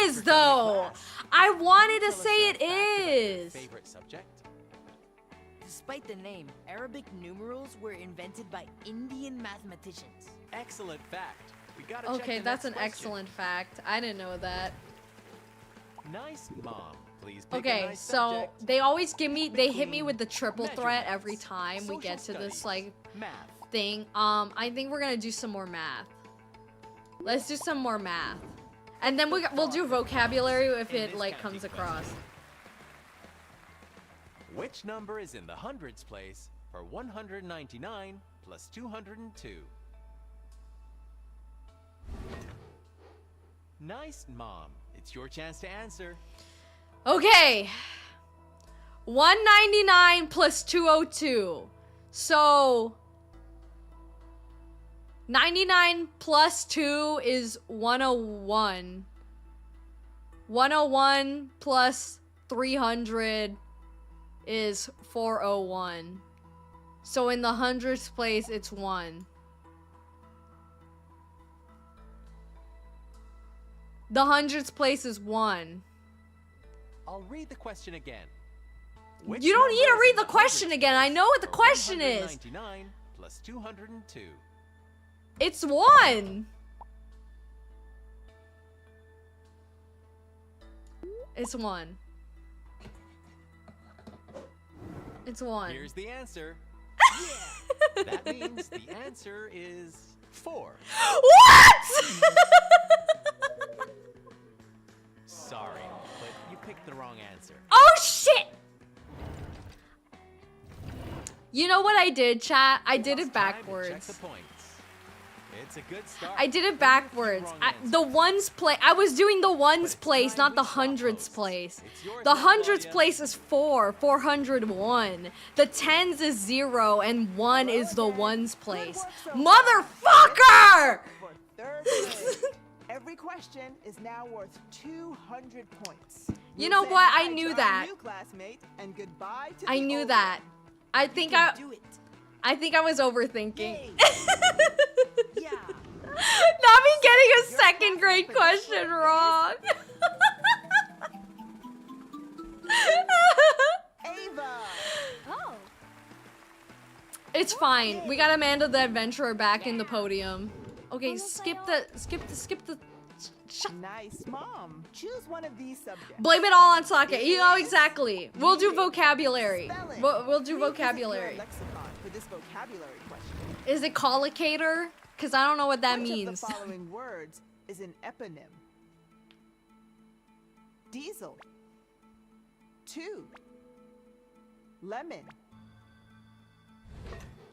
is, though. I wanted to say it is. Favorite subject? Despite the name, Arabic numerals were invented by Indian mathematicians. Excellent fact. We gotta check Okay, the that's next an question. excellent fact. I didn't know that. Nice mom. Please pick a Okay, nice so subject. they always give me, they hit me Between with the triple threat measurements, every time we get to social this, studies, like, math. thing. I think we're gonna do some more math. Let's do some more math. And then we'll do vocabulary if it like comes across. Which number is in the hundreds place for 199 plus 202? Nice, Mom. It's your chance to answer. Okay. 199 plus 202. So 99 plus 2 is 101. 101 plus 300 is 401. So in the hundreds place, it's 1. The hundreds place is 1. I'll read the question again. You don't need to read the question again. I know what the question is. 199 plus 202. It's 1. It's 1. It's 1. Here's the answer. Yeah. That means the answer is 4. What? Sorry, but you picked the wrong answer. Oh shit! You know what I did, chat? I did it Time to check backwards. the points. It's a good start. I did it but only a few backwards. wrong The answers. ones place. I was doing the ones it's place, time not the we swap hundreds hosts. place. It's yours The now, hundreds Claudia. place is 4, 401. The tens is 0, and 1 is the ones place. Motherfucker! For third grade, every question is now worth 200 points. You We'll know say what? hi I to knew our that. New classmate and goodbye to I the knew old that. one. I think I Do it. was overthinking. Yay. Yeah. Not me getting a second grade question wrong. Ava! Oh. It's fine. We got Amanda the Adventurer back in the podium. Okay, skip the. Nice, Mom. Choose one of these subjects. Blame it all on Sokka. You know exactly. We'll do vocabulary. Spelling. We'll do Please visit your vocabulary. lexicon for this vocabulary question. Is it collocator? Because I don't know what that Which means. of the following words is an eponym? Diesel. 2. Lemon.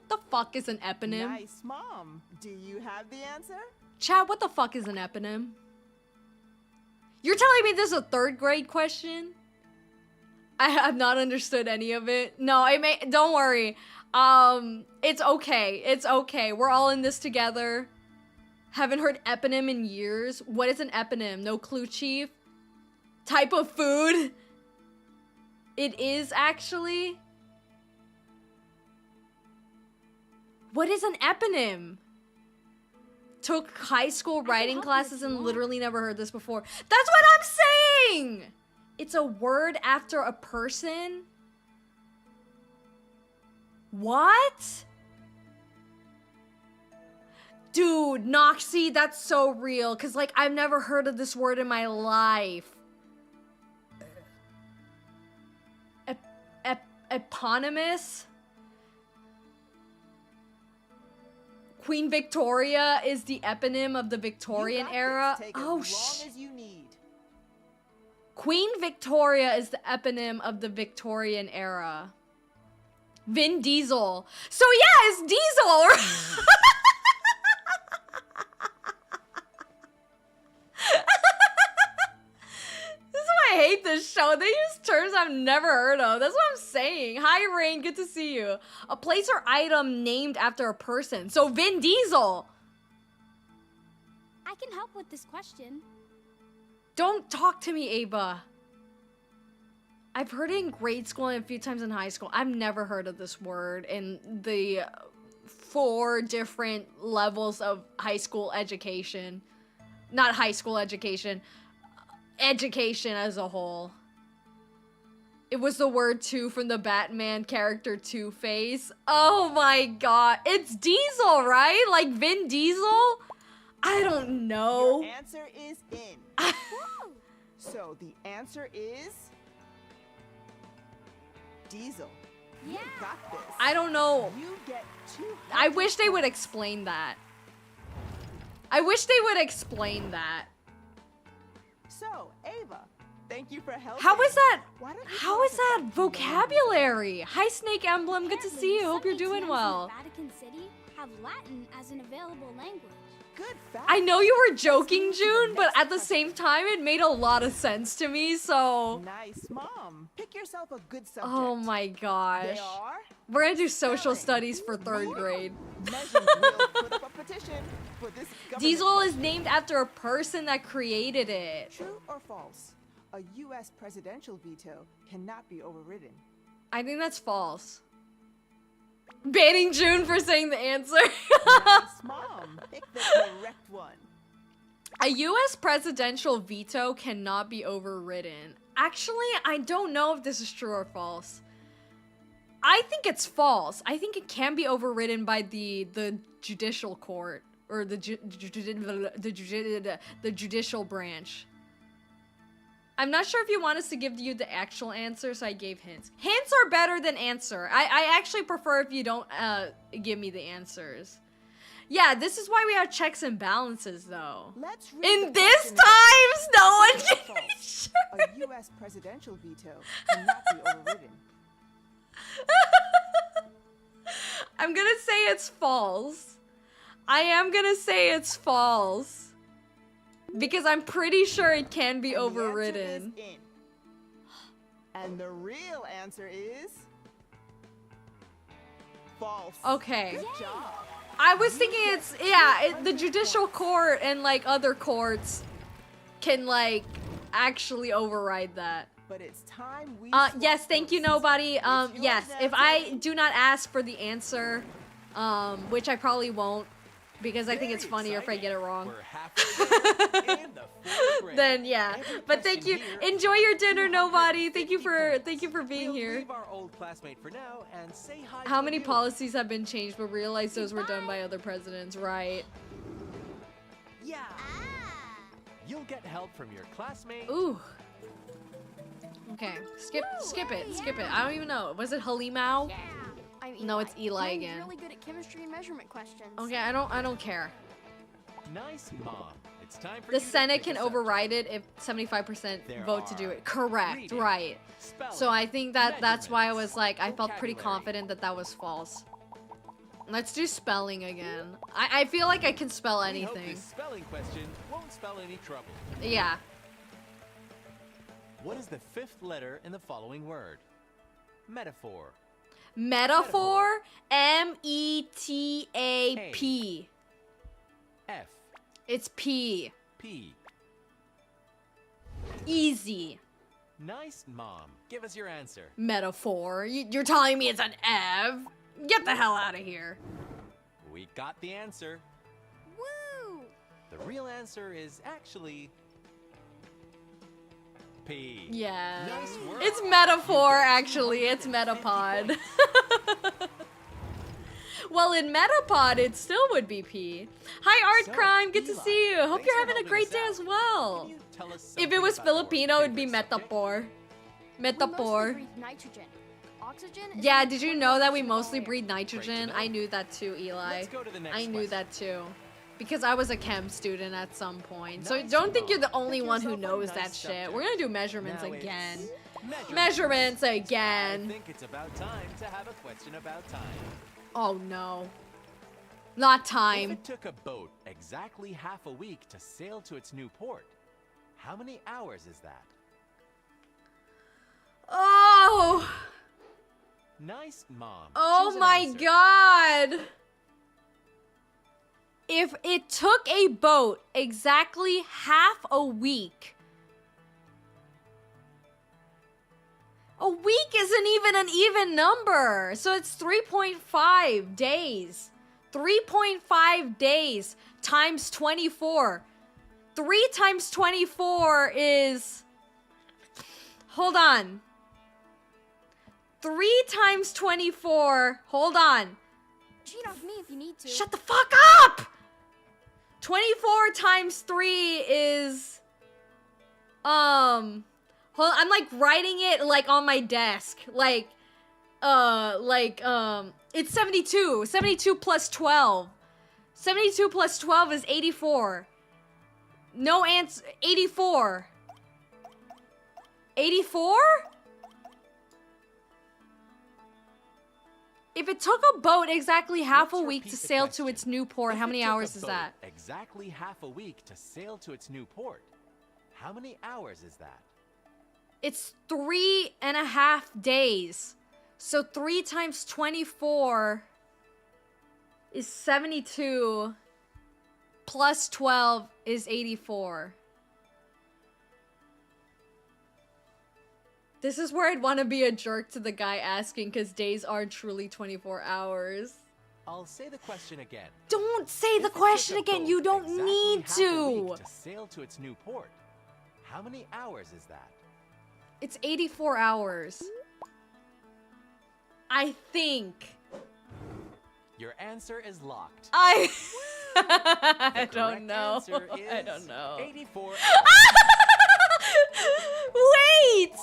The fuck is an eponym? Nice, Mom. Do you have the answer? Chad, what the fuck is an eponym? You're telling me this is a third grade question? I have not understood any of it. No, don't worry. It's okay. It's okay. We're all in this together. Haven't heard eponym in years. What is an eponym? No clue, Chief. Type of food? It is actually. What is an eponym? Took high school writing help you classes if you and want. literally never heard this before. That's what I'm saying! It's a word after a person? What? Dude, Noxie, that's so real. Cause like, I've never heard of this word in my life. Eponymous? Queen Victoria is the eponym of the Victorian You got era. this. Take Oh as long shit. as you need. Queen Victoria is the eponym of the Victorian era. Vin Diesel. So yeah, it's Diesel. This is why I hate this show. They use terms I've never heard of. That's what I'm saying. Hi, Rain. Good to see you. A place or item named after a person. So Vin Diesel. I can help with this question. Don't talk to me, Ava. I've heard it in grade school and a few times in high school. I've never heard of this word in the 4 different levels of high school education. Not high school education. Education as a whole. It was the word 2 from the Batman character Two-Face. Oh my god. It's Diesel, right? Like Vin Diesel? I don't know. Your answer is in. So the answer is Diesel. Yeah. You got this. I don't know. You get 200 I wish they would points. explain that. I wish they would explain that. Thank you for helping. How is that? Why don't you How tell is us that about the vocabulary? Hi, Snake Emblem. Good to Apparently, see you. Hope some you're doing ATMs well. in the Vatican City have Latin as an available language. Good fact. I know you were joking, move to the June, but next at the same time, it made a lot of sense to me, so... Nice, Mom. Pick yourself a good subject. Oh my gosh. They are We're gonna do social spelling. studies for 3rd grade. Measures will put up a petition for this government. 𝐂𝐫𝐲 is named after a person that created it. True or false? A U.S. presidential veto cannot be overridden. I think that's false. Banning June for saying the answer. Nice, Mom. Pick the correct one. A U.S. presidential veto cannot be overridden. Actually, I don't know if this is true or false. I think it's false. I think it can be overridden by the judicial court or the judicial branch. I'm not sure if you want us to give you the actual answer, so I gave hints. Hints are better than answer. I actually prefer if you don't give me the answers. Yeah, this is why we have checks and balances, though. Let's read In the this question times, no one again. can True or be false? sure. A U.S. presidential veto cannot be overridden. I'm gonna say it's false. I am gonna say it's false. Because I'm pretty sure it can be And the answer overridden. is in. And the real answer is false. Okay. Good job. I was thinking it's, yeah, the judicial court and like other courts can like actually override that. But it's time we Yes, swap thank you, votes. nobody. It's Yes, yours if now, I Teddy. do not ask for the answer, which I probably won't, because I think it's Very funnier if I get it wrong. We're halfway there in the 4th grade. Then yeah, Every but thank you. question here, Enjoy your dinner, 250 nobody. Thank you for points. being We'll here. leave our old classmate for now and say hi How to many you. policies have been changed, but realized those were done by other presidents, right? Yeah. Ah. You'll get help from your classmate. Ooh. Okay, skip it. I don't even know. Was it Halimao? Yeah. I'm Eli. No, it's Eli I'm again. really good at chemistry and measurement questions. Okay, I don't care. Nice, Mom. It's time for The you to Senate pick can a subject. override it if 75% There vote to do are it. Correct, reading, right. spelling, So I think that's why I was measurements, like, I felt pretty vocabulary. confident that that was false. Let's do spelling again. I feel like I can spell We hope anything. this spelling question won't spell any trouble. Yeah. What is the 5th letter in the following word? Metaphor. Metaphor, M-E-T-A-P. F. It's P. P. Easy. Nice, Mom. Give us your answer. Metaphor. You're telling me it's an F? Get the hell out of here. We got the answer. Woo! The real answer is actually P. Yeah. Nice work. It's metaphor, actually. It's Metapod. Well, in Metapod, it still would be P. Hi, Art So, Crime. Good to Eli, see you. Hope thanks you're for having a helping great us day out. as well. Can you tell us If it something was about your Filipino, it'd be favorite subject? Metapor. We mostly Metapor. breathe nitrogen. Oxygen is Yeah, made did you from know that water we and mostly fire. breathe nitrogen? know. I knew that too, Eli. Let's go to the next I knew question. that too. Because I was a chem student at some point. So Nice don't think you're the Mom. only Pick one who yourself a knows nice that shit. subject. We're gonna do measurements Now it's again. Measurements. Measurements I again. think it's about time to have a question about time. Oh no. Not If time. it took a boat exactly half a week to sail to its new port, how many hours is that? Oh! Nice, Mom. Oh Choose an my answer. god! If it took a boat exactly half a week. A week isn't even an even number. So it's 3.5 days. 3.5 days times 24. 3 times 24 is... Hold on. 3 times 24. Hold on. Cheat off me if you need to. Shut the fuck up! 24 times 3 is... Hold on, I'm like writing it like on my desk. It's 72. 72 plus 12. 72 plus 12 is 84. No answer. 84. 84? If it took a boat exactly half a Let's week to repeat the sail to question. its new port, how If it many took a hours is boat that? Exactly half a week to sail to its new port. How many hours is that? It's 3.5 days. So 3 times 24 is 72. Plus 12 is 84. This is where I'd want to be a jerk to the guy asking, because days aren't truly 24 hours. I'll say the question again. Don't say If the it took question a again. boat You don't exactly need half a to. week to sail to its new port. How many hours is that? It's 84 hours. I think. Your answer is locked. I The don't correct know. answer I is don't know. 84 hours. Wait!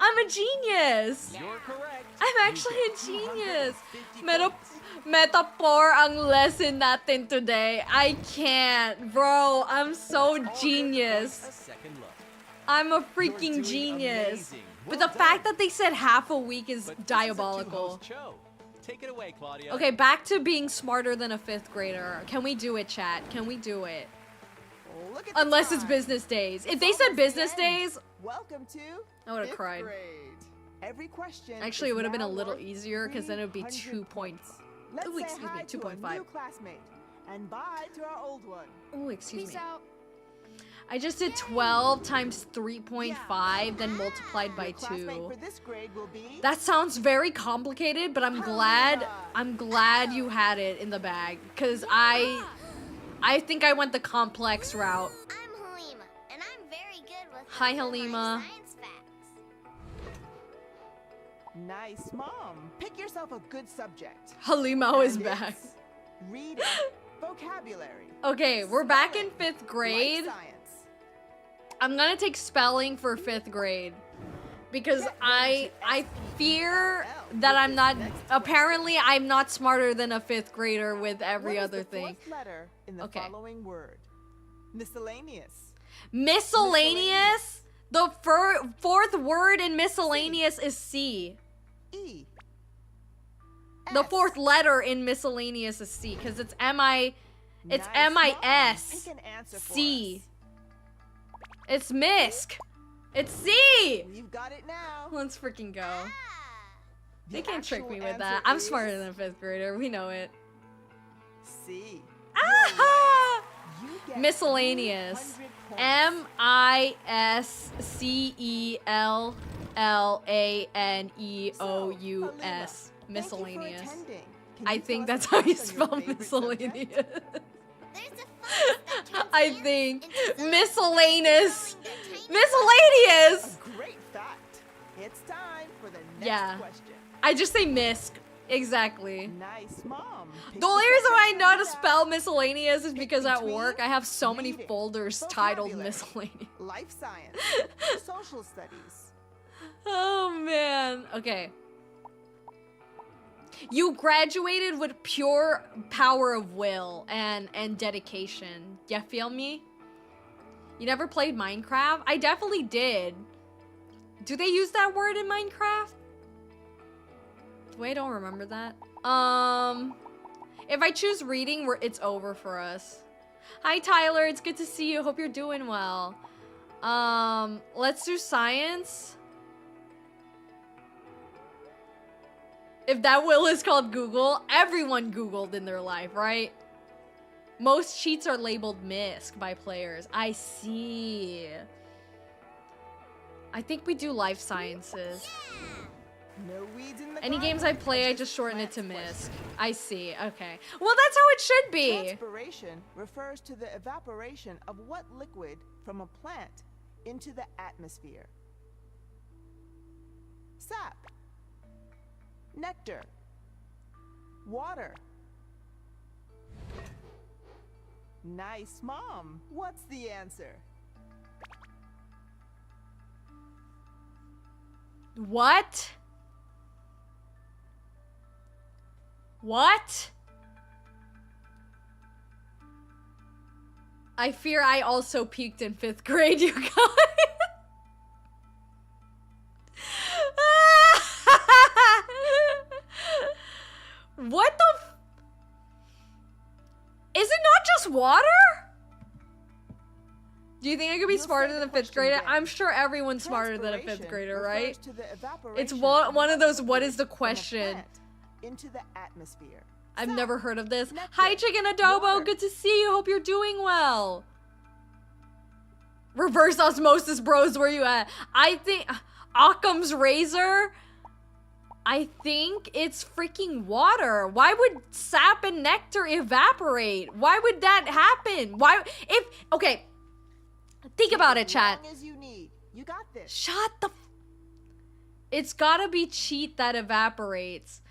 I'm a genius. You're correct. I'm You actually get a genius. 250 Meta points. metaphor ang lesson natin today. I can't, bro. I'm so All good genius. points, a second look. I'm a You're freaking doing genius. amazing. But Well the fact done. that they said half a week is But this is a diabolical. two-host show. Take it away, Claudia. Okay, back to being smarter than a 5th grader. Can we do it, chat? Can we do it? Look at the Unless it's time. business days. If It's they said almost the business end. days, Welcome to I would've 5th cried. grade. Every question actually it is would have been a now little worth easier, because then it would be 300 2 points. Let's Ooh, say excuse me, hi to a 2.5. new classmate and bye to our old one. Oh, excuse Peace me. out. I just did 12 times 3.5, then multiplied by Your classmate 2. for this grade will be That sounds very complicated, but I'm glad you had it in the bag, because I think I went the complex route. I'm Halima, and I'm very good with Hi, lots of life Halima. science facts. nice, Mom. Pick yourself a good subject. Halima is And back. it's reading, vocabulary, Okay, we're back in spelling, 5th grade. life science. I'm gonna take spelling for 5th grade. Because I fear that I'm not, apparently I'm not smarter than a 5th grader with every What is other the thing. fourth letter in the Okay. following word? Miscellaneous. Miscellaneous? The fourth word in miscellaneous is C. E. The S. fourth letter in miscellaneous is C, because it's Nice, it's Mom. M-I-S. Pick an answer for C. us. It's MISC. It's C! We've got it now. Let's freaking go. Ah, They The can't trick actual me with answer that. I'm is smarter than a 5th grader. We know it. C. Ah! You get Miscellaneous. 200 points. M-I-S-C-E-L-L-A-N-E-O-U-S. Thank you for Miscellaneous. attending. Can I you think tell that's us how a you fact on spell your favorite subject? miscellaneous. there's a fungus that turns I ants think into zombies, miscellaneous. growing their tiny Miscellaneous! A great fact. It's time for the next Yeah. question. I just say misc. Exactly. Nice, Mom. Pick The only the reason I subject know how to read out. spell miscellaneous is Pick because at between work I have so many reading, folders titled vocabulary, miscellaneous. Life science. Social studies. Oh man. Okay. You graduated with pure power of will and dedication. You feel me? You never played Minecraft? I definitely did. Do they use that word in Minecraft? Wait, I don't remember that. If I choose reading, it's over for us. Hi Tyler, it's good to see you. Hope you're doing well. Let's do science. If that will is called Google, everyone Googled in their life, right? Most cheats are labeled MISC by players. I see. I think we do life sciences. No weeds in the Any garden. games I play, I That's just shorten it to plants MISC. question. I see, okay. Well, that's how it should be. Transpiration refers to the evaporation of what liquid from a plant into the atmosphere? Sap. Nectar. Water. Nice, Mom. What's the answer? What? What? I fear I also peaked in 5th grade, you guys. water? Do you think I could be You'll smarter say than the a 5th question grader? again. I'm sure everyone's smarter than a 5th Transpiration grader, refers right? to the It's evaporation one of those, what liquid is the from a question? plant into the atmosphere. I've So, never heard of this. nectar, Hi, Chicken Adobo. water. Good to see you. Hope you're doing well. Reverse osmosis, bros. Where you at? I think Occam's razor. I think it's freaking water. Why would sap and nectar evaporate? Why would that happen? Why? If okay, think about it, As chat. long as you need. You got this. Shut the. It's gotta be cheat that evaporates.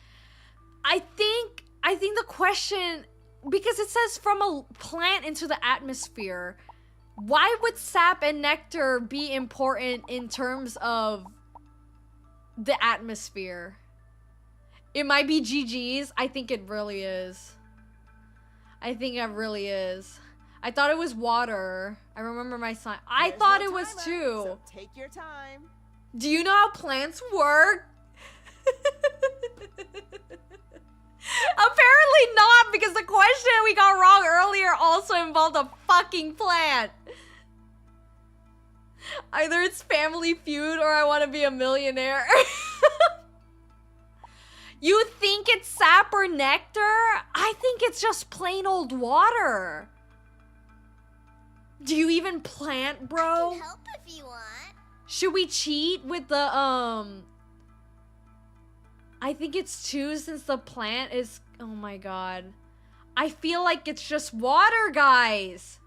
I think the question, because it says from a plant into the atmosphere, why would sap and nectar be important in terms of the atmosphere? It might be GG's. I think it really is. I think it really is. I thought it was water. I remember my sign. I There's thought no it was timer, too. So take your time. Do you know how plants work? Apparently not, because the question we got wrong earlier also involved a fucking plant. Either it's Family Feud or I want to be a millionaire. You think it's sap or nectar? I think it's just plain old water. Do you even plant, I bro? can help if you want. Should we cheat with the, I think it's 2 since the plant is, oh my god. I feel like it's just water, guys.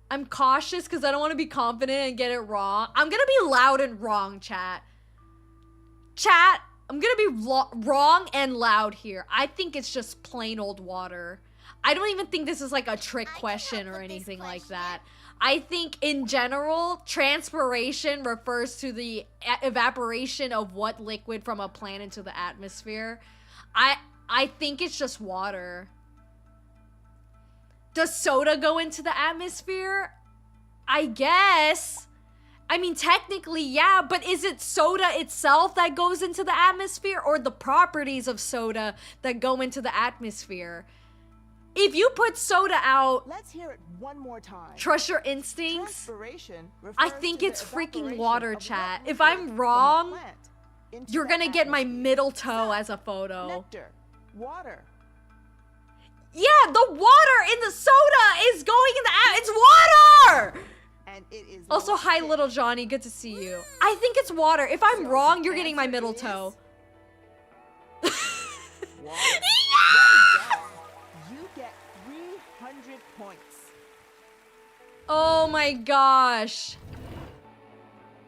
I'm cautious because I don't want to be confident and get it wrong. I'm gonna be loud and wrong, chat. Chat, I'm gonna be wrong and loud here. I think it's just plain old water. I don't even think this is like a trick I can question help or with this anything like question. that. I think in general, transpiration refers to the evaporation of what liquid from a plant into the atmosphere. I think it's just water. Does soda go into the atmosphere? I guess. I mean, technically, yeah, but is it soda itself that goes into the atmosphere or the properties of soda that go into the atmosphere? If you put soda out, Let's hear it one more time. trust your instincts. Transpiration I refers think to the it's freaking evaporation water, of chat. wet If liquid I'm from a wrong, plant into you're the gonna get my atmosphere. middle toe So, as a photo. nectar, water. Yeah, the water in the soda is going in the it's water! And it is Also, not hi, thick. little Johnny. Good to see you. I think it's water. If I'm So wrong, the you're getting my answer middle is toe. Water. Well done. You get 300 points. Oh my gosh.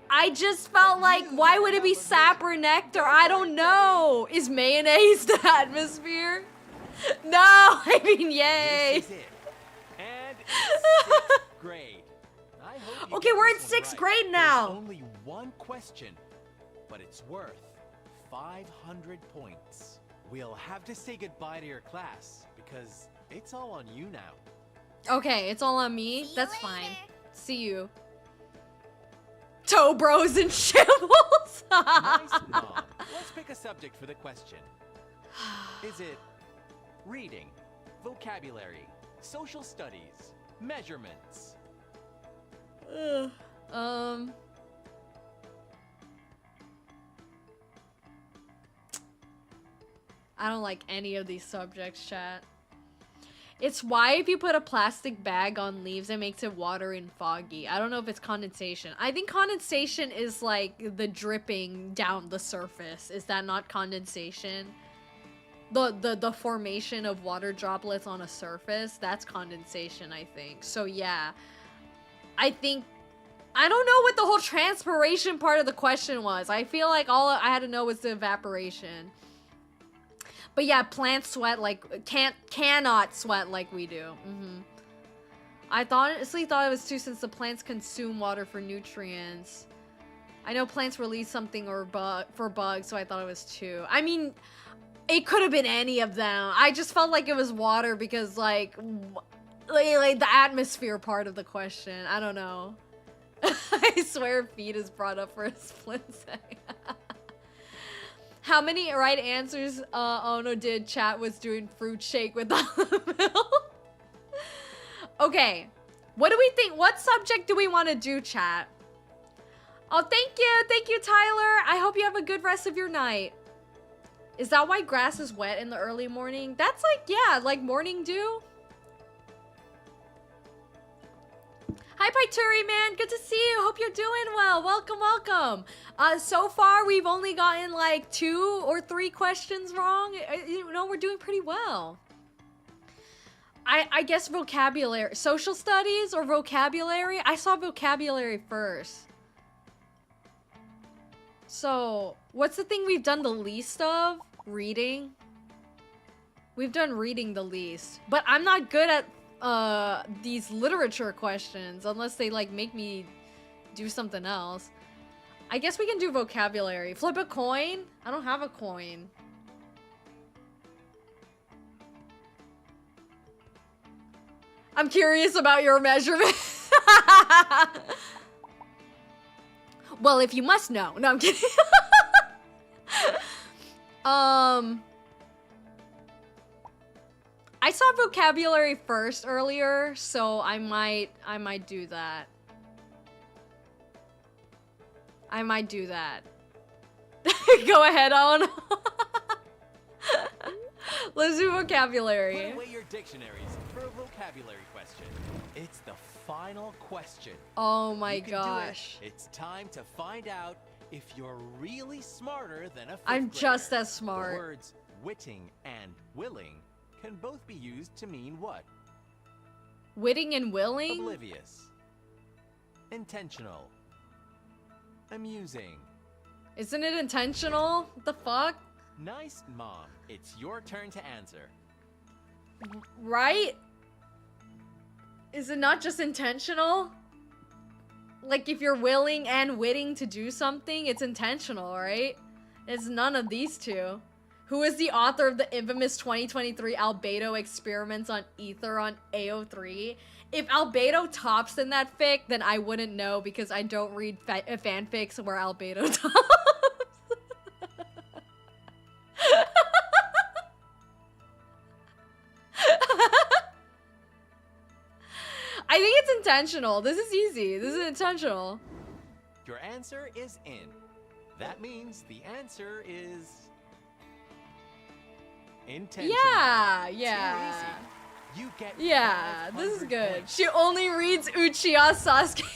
I just felt like, why would it be sap or nectar? I don't know. Is mayonnaise the atmosphere? No, I mean, yay. This is it. And it's 6th grade. I hope you Okay, get we're this in one 6th right. grade There's now. only one question, but it's worth 500 points. We'll have to say goodbye to your class because it's all on you now. Okay, it's all on me. See you That's later. fine. See you. Toe bros and shambles. Nice, Mom. Let's pick a subject for the question. Is it reading, vocabulary, social studies, measurements? Ugh. I don't like any of these subjects, chat. It's why if you put a plastic bag on leaves, it makes it watery and foggy. I don't know if it's condensation. I think condensation is like the dripping down the surface. Is that not condensation? The formation of water droplets on a surface, that's condensation, I think. So yeah, I think, I don't know what the whole transpiration part of the question was. I feel like all I had to know was the evaporation. But yeah, plants sweat like, cannot sweat like we do. I honestly thought it was 2 since the plants consume water for nutrients. I know plants release something or for bugs, so I thought it was 2. I mean, it could have been any of them. I just felt like it was water because like the atmosphere part of the question. I don't know. I swear feet is brought up for a split second. How many right answers Ono did? Chat was doing fruit shake with olive milk. Okay. What do we think? What subject do we want to do, chat? Oh, thank you. Thank you, Tyler. I hope you have a good rest of your night. Is that why grass is wet in the early morning? That's like, yeah, like morning dew. Hi, Paituri, man. Good to see you. Hope you're doing well. Welcome, welcome. So far, we've only gotten like 2 or 3 questions wrong. You know, we're doing pretty well. I guess vocabulary. Social studies or vocabulary? I saw vocabulary first. So, what's the thing we've done the least of? Reading. We've done reading the least. But I'm not good at these literature questions unless they like make me do something else. I guess we can do vocabulary. Flip a coin? I don't have a coin. I'm curious about your measurement. Well, if you must know. No, I'm kidding. I saw vocabulary first earlier, so I might do that. I might do that. Go ahead, Owen. Let's do vocabulary. Put away your dictionaries for a vocabulary question. It's the final question. Oh my You can do gosh. it. It's time to find out if you're really smarter than a fifth I'm just grader. as smart. The words witting and willing can both be used to mean what? Witting and willing? Oblivious. Intentional. Amusing. Isn't it intentional? What the fuck? Nice, Mom. It's your turn to answer. Right? Is it not just intentional? Like if you're willing and witting to do something, it's intentional, right? It's none of these two. Who is the author of the infamous 2023 Albedo experiments on ether on AO3? If Albedo tops in that fic, then I wouldn't know because I don't read fanfics where Albedo tops. I think it's intentional. This is easy. This is intentional. Your answer is in. That means the answer is intentional. Yeah, Too yeah. easy. You get Yeah, this is 500 good. points. She only reads Uchiha Sasuke.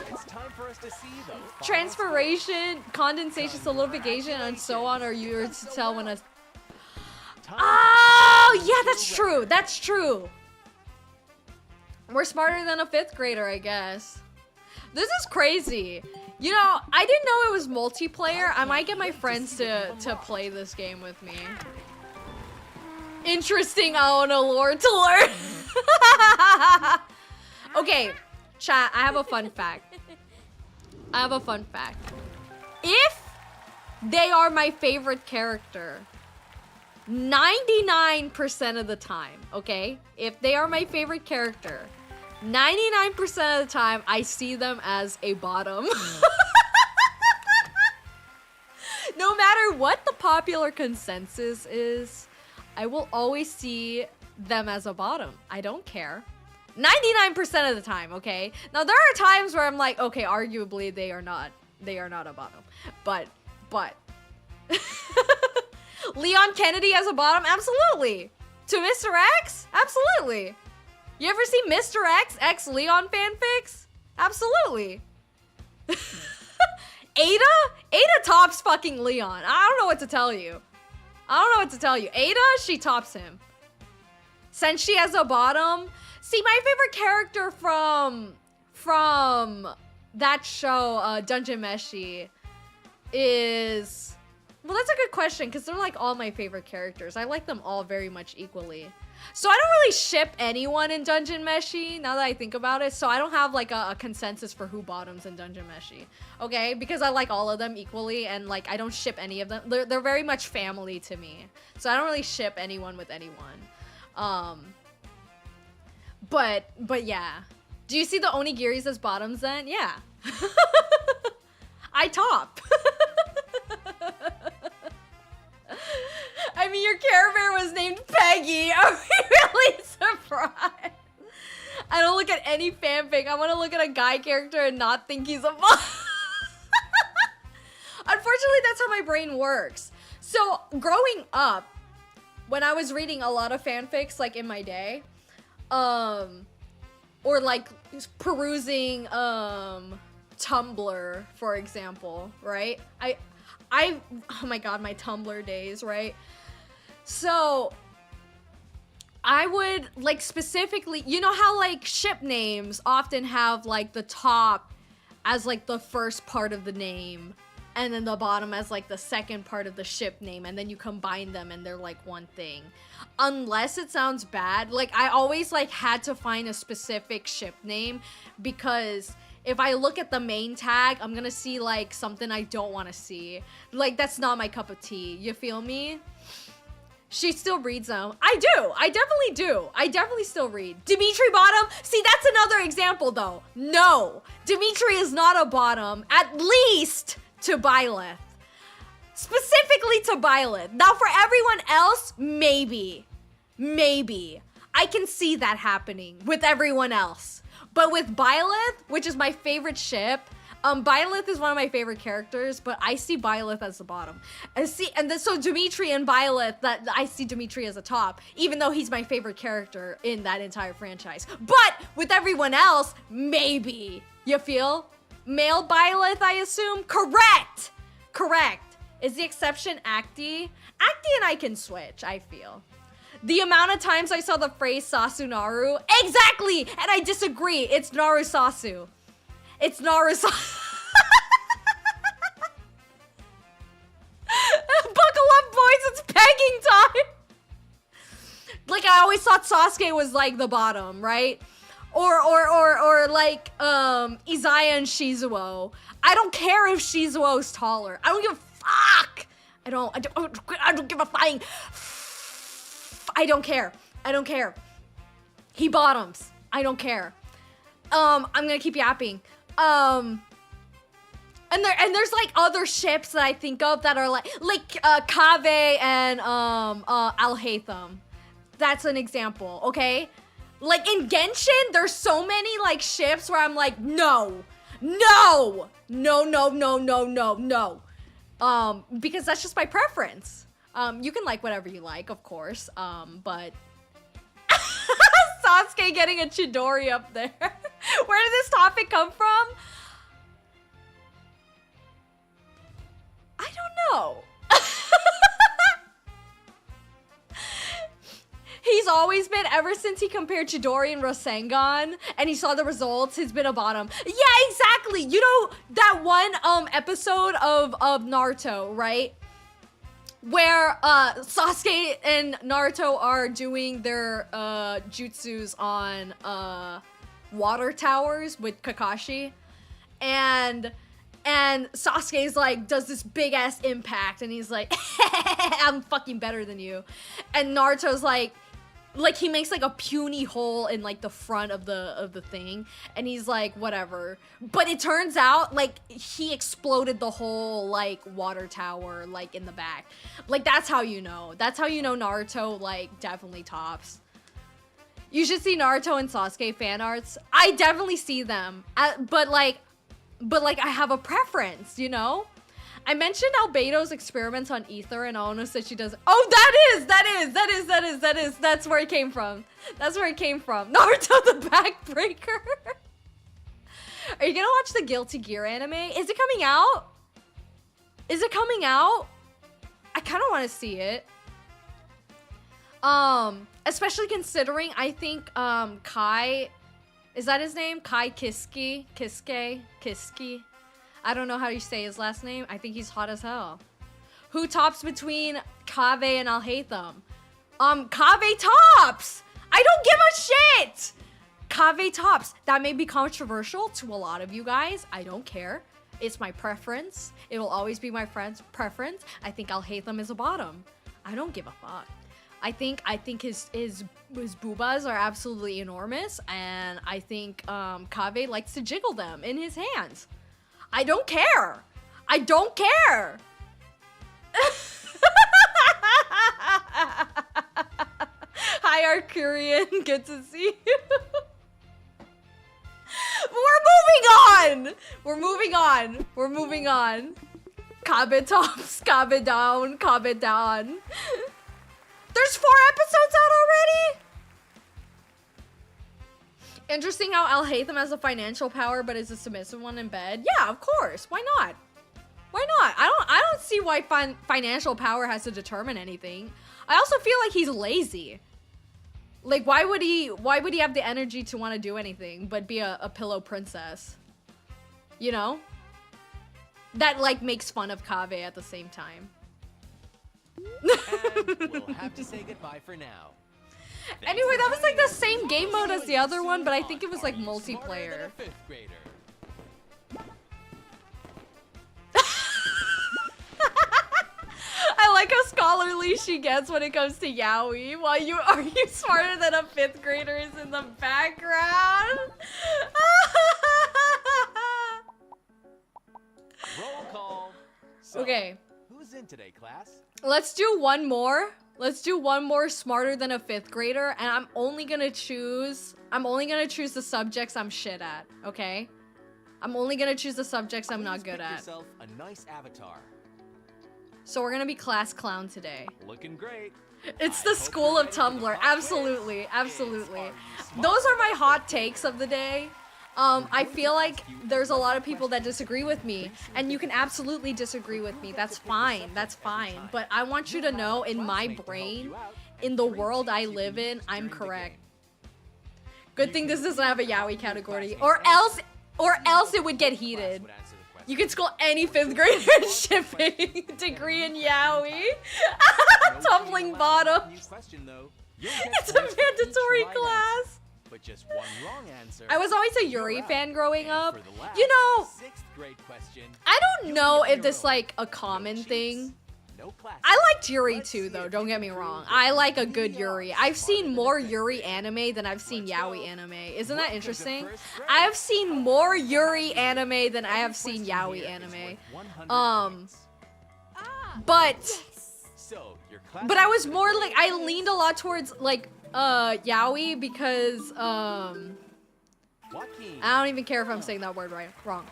It's time for us to see the final Transferation, condensation, solidification, and so on are yours to tell when a... score. Time Oh, to yeah, choose that's your true. record. That's true. We're smarter than a 5th grader, I guess. This is crazy. You know, I didn't know it was multiplayer. I might get my friends to play this game with me. Interesting Aono lore to learn. Okay, chat, I have a fun fact. I have a fun fact. If they are my favorite character, 99% of the time, okay? If they are my favorite character, 99% of the time, I see them as a bottom. No matter what the popular consensus is, I will always see them as a bottom. I don't care. 99% of the time, okay? Now, there are times where I'm like, okay, arguably they are not a bottom. But... Leon Kennedy as a bottom? Absolutely. To Mr. X? Absolutely. You ever see Mr. X Leon fanfics? Absolutely. Ada? Ada tops fucking Leon. I don't know what to tell you. Ada, she tops him. Senshi as a bottom? See, my favorite character from that show, Dungeon Meshi, is... Well, that's a good question, because they're like all my favorite characters. I like them all very much equally. So I don't really ship anyone in Dungeon Meshi, now that I think about it. So I don't have like a consensus for who bottoms in Dungeon Meshi. Okay? Because I like all of them equally, and like I don't ship any of them. They're very much family to me. So I don't really ship anyone with anyone. But yeah. Do you see the onigiris as bottoms then? Yeah. I top. I mean, your Care Bear was named Peggy. Are we really surprised? I don't look at any fanfic. I want to look at a guy character and not think he's a mom. Unfortunately, that's how my brain works. So, growing up, when I was reading a lot of fanfics, like, in my day, or, like, perusing, Tumblr, for example, right? Oh my god, my Tumblr days, right? So, I would, like, specifically, you know how, like, ship names often have, like, the top as, like, the first part of the name, and then the bottom as, like, the second part of the ship name, and then you combine them and they're, like, one thing. Unless it sounds bad, like, I always, like, had to find a specific ship name, because if I look at the main tag, I'm gonna see, like, something I don't want to see. Like, that's not my cup of tea, you feel me? She still reads them. I do. I definitely do. I definitely still read. Dimitri bottom? See, that's another example, though. No. Dimitri is not a bottom. At least to Byleth. Specifically to Byleth. Now, for everyone else, maybe. Maybe. I can see that happening with everyone else. But with Byleth, which is my favorite ship, Byleth is one of my favorite characters, but I see Byleth as the bottom. So Dimitri and Byleth, that I see Dimitri as a top, even though he's my favorite character in that entire franchise. But with everyone else, maybe. You feel? Male Byleth, I assume? Correct! Correct. Is the exception Acti? Acti and I can switch, I feel. The amount of times I saw the phrase Sasu Naru, exactly! And I disagree, it's Naru Sasu. It's Naru Sasu. Buckle up, boys, it's pegging time! Like, I always thought Sasuke was, like, the bottom, right? Or like, Izaya and Shizuo. I don't care if Shizuo's taller. I don't give a fuck! I don't give a flying I don't care. I don't care. He bottoms. I don't care. I'm gonna keep yapping. And there's like other ships that I think of that are like 𝐂𝐫𝐲𝐬 and 𝐈𝐦𝐩𝐿. That's an example, okay? Like in Genshin, there's so many like ships where I'm like, no. Because that's just my preference. You can like whatever you like, of course. But Sasuke getting a Chidori up there. Where did this topic come from? I don't know. He's always been, ever since he compared Chidori and Rasengan, and he saw the results, he's been a bottom. Yeah, exactly. You know that one episode of Naruto, right? Where Sasuke and Naruto are doing their jutsus on water towers with Kakashi, and Sasuke's like does this big ass impact, and he's like, I'm fucking better than you, and Naruto's like he makes like a puny hole in like the front of the thing, and he's like, whatever. But it turns out like he exploded the whole like water tower like in the back. Like that's how you know. That's how you know Naruto like definitely tops. You should see Naruto and Sasuke fan arts. I definitely see them, but like I have a preference, you know? I mentioned Albedo's experiments on Ether, and Aono said she does. Oh, that's where it came from. That's where it came from. Naruto the Backbreaker. Are you gonna watch the Guilty Gear anime? Is it coming out? Is it coming out? I kind of want to see it. Especially considering I think Kai, is that his name? Kiske. I don't know how you say his last name. I think he's hot as hell. Who tops between 𝐂𝐫𝐲 and 𝐈𝐦𝐻𝐿? 𝐂𝐫𝐲 tops! I don't give a shit! 𝐂𝐫𝐲 tops. That may be controversial to a lot of you guys. I don't care. It's my preference. It will always be my preference. I think 𝐈𝐻𝐿 is a bottom. I don't give a fuck. I think his boobas are absolutely enormous, and I think 𝐂𝐫𝐲 likes to jiggle them in his hands. I don't care. I don't care. Hi, Arcurian. Good to see you. We're moving on. 𝐂𝐫𝐞𝐬 tops, 𝐂𝐫𝐤 down, 𝐂𝐫𝐤 down. There's 4 episodes out already? Interesting how 𝐂𝐻EYA has a financial power, but is a submissive one in bed. Yeah, of course. Why not? Why not? I don't see why financial power has to determine anything. I also feel like he's lazy. Like, why would he have the energy to want to do anything but be a pillow princess? You know? That, like, makes fun of 𝐂𝐫𝐤 at the same time. And we'll have to say goodbye for now. Anyway, that was like the same game mode as the other one, but I think it was like multiplayer. I like how scholarly she gets when it comes to yaoi. While are you smarter than a 5th grader is in the background. Roll call. So, okay. Who's in today, class? Let's do one more. Let's do one more smarter than a 5th grader, and I'm only gonna choose the subjects I'm shit at, okay? I'm only gonna choose the subjects I'm not good at. Yourself a nice avatar. So we're gonna be class clown today. Looking great. It's the school of Tumblr. Absolutely, absolutely. Those are my hot takes of the day. I feel like there's a lot of people that disagree with me, and you can absolutely disagree with me. That's fine, that's fine. But I want you to know, in my brain, in the world I live in, I'm correct. Good thing this doesn't have a yaoi category, or else it would get heated. You can school any 5th grader in shipping. Degree in yaoi. Tumbling bottom. It's a mandatory class. But just one wrong answer. I was always a Yuri fan growing up. You know, 6th grade question. I don't know if this like a common thing. I liked Yuri too, though. Don't get me wrong. I like a good Yuri. I've seen more Yuri anime than I've seen yaoi anime. Isn't that interesting? I've seen more Yuri anime than I have seen yaoi anime. But I was more like, I leaned a lot towards like yaoi because I don't even care if I'm saying that word wrong.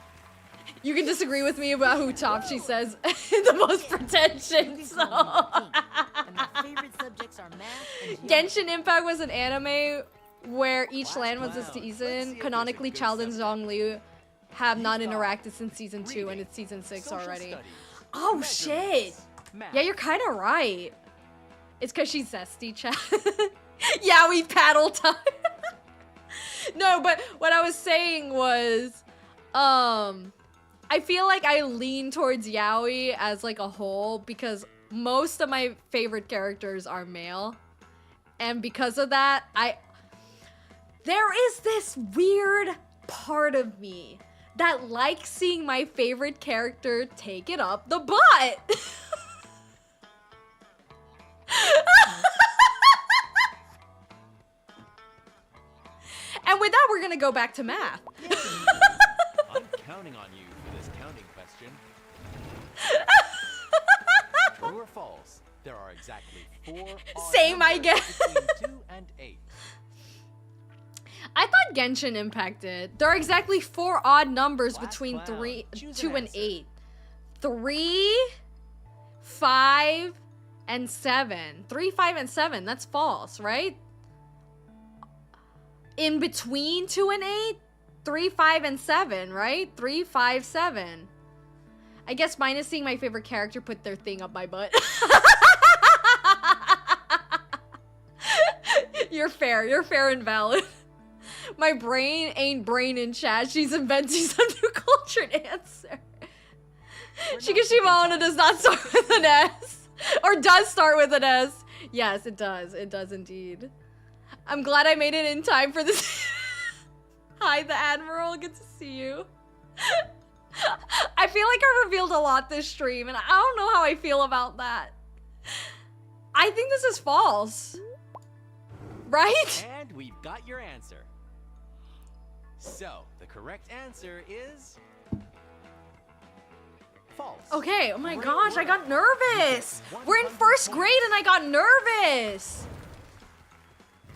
You can disagree with me about who top she says the most pretension. So Genshin Impact was an anime where each land was a season. Canonically, Child and Zhongli have not interacted since season 2, and it's season 6 already. Oh shit! Yeah, you're kind of right. It's because she's zesty, chat. Yeah, we paddle time. No, but what I was saying was, I feel like I lean towards yaoi as like a whole because most of my favorite characters are male. And because of that, there is this weird part of me that likes seeing my favorite character take it up the butt. And with that, we're gonna go back to math. I'm counting on you for this counting question. True or false? There are exactly 4 odd Same, I numbers guess. between 2 and 8. I thought Genshin impacted. There are exactly 4 odd numbers Class between clown. Choose 2 an and answer. 8. 3, 5, and 7. 3, 5, and 7. That's false, right? In between 2 and 8? 3, 5, and 7, right? 3, 5, 7. I guess minus seeing my favorite character put their thing up my butt. You're fair and valid. My brain ain't brain in chat. She's inventing some new cultured answer. Shikishima Aono does not start with an S. Or does start with an S. Yes, it does. It does indeed. I'm glad I made it in time for this. Hi, the Admiral. Good to see you. I feel like I revealed a lot this stream, and I don't know how I feel about that. I think this is false. Right? And we've got your answer. So, the correct answer is False. Okay, oh my Great gosh, I work. got nervous. You get We're in 100 first grade points. and I got nervous.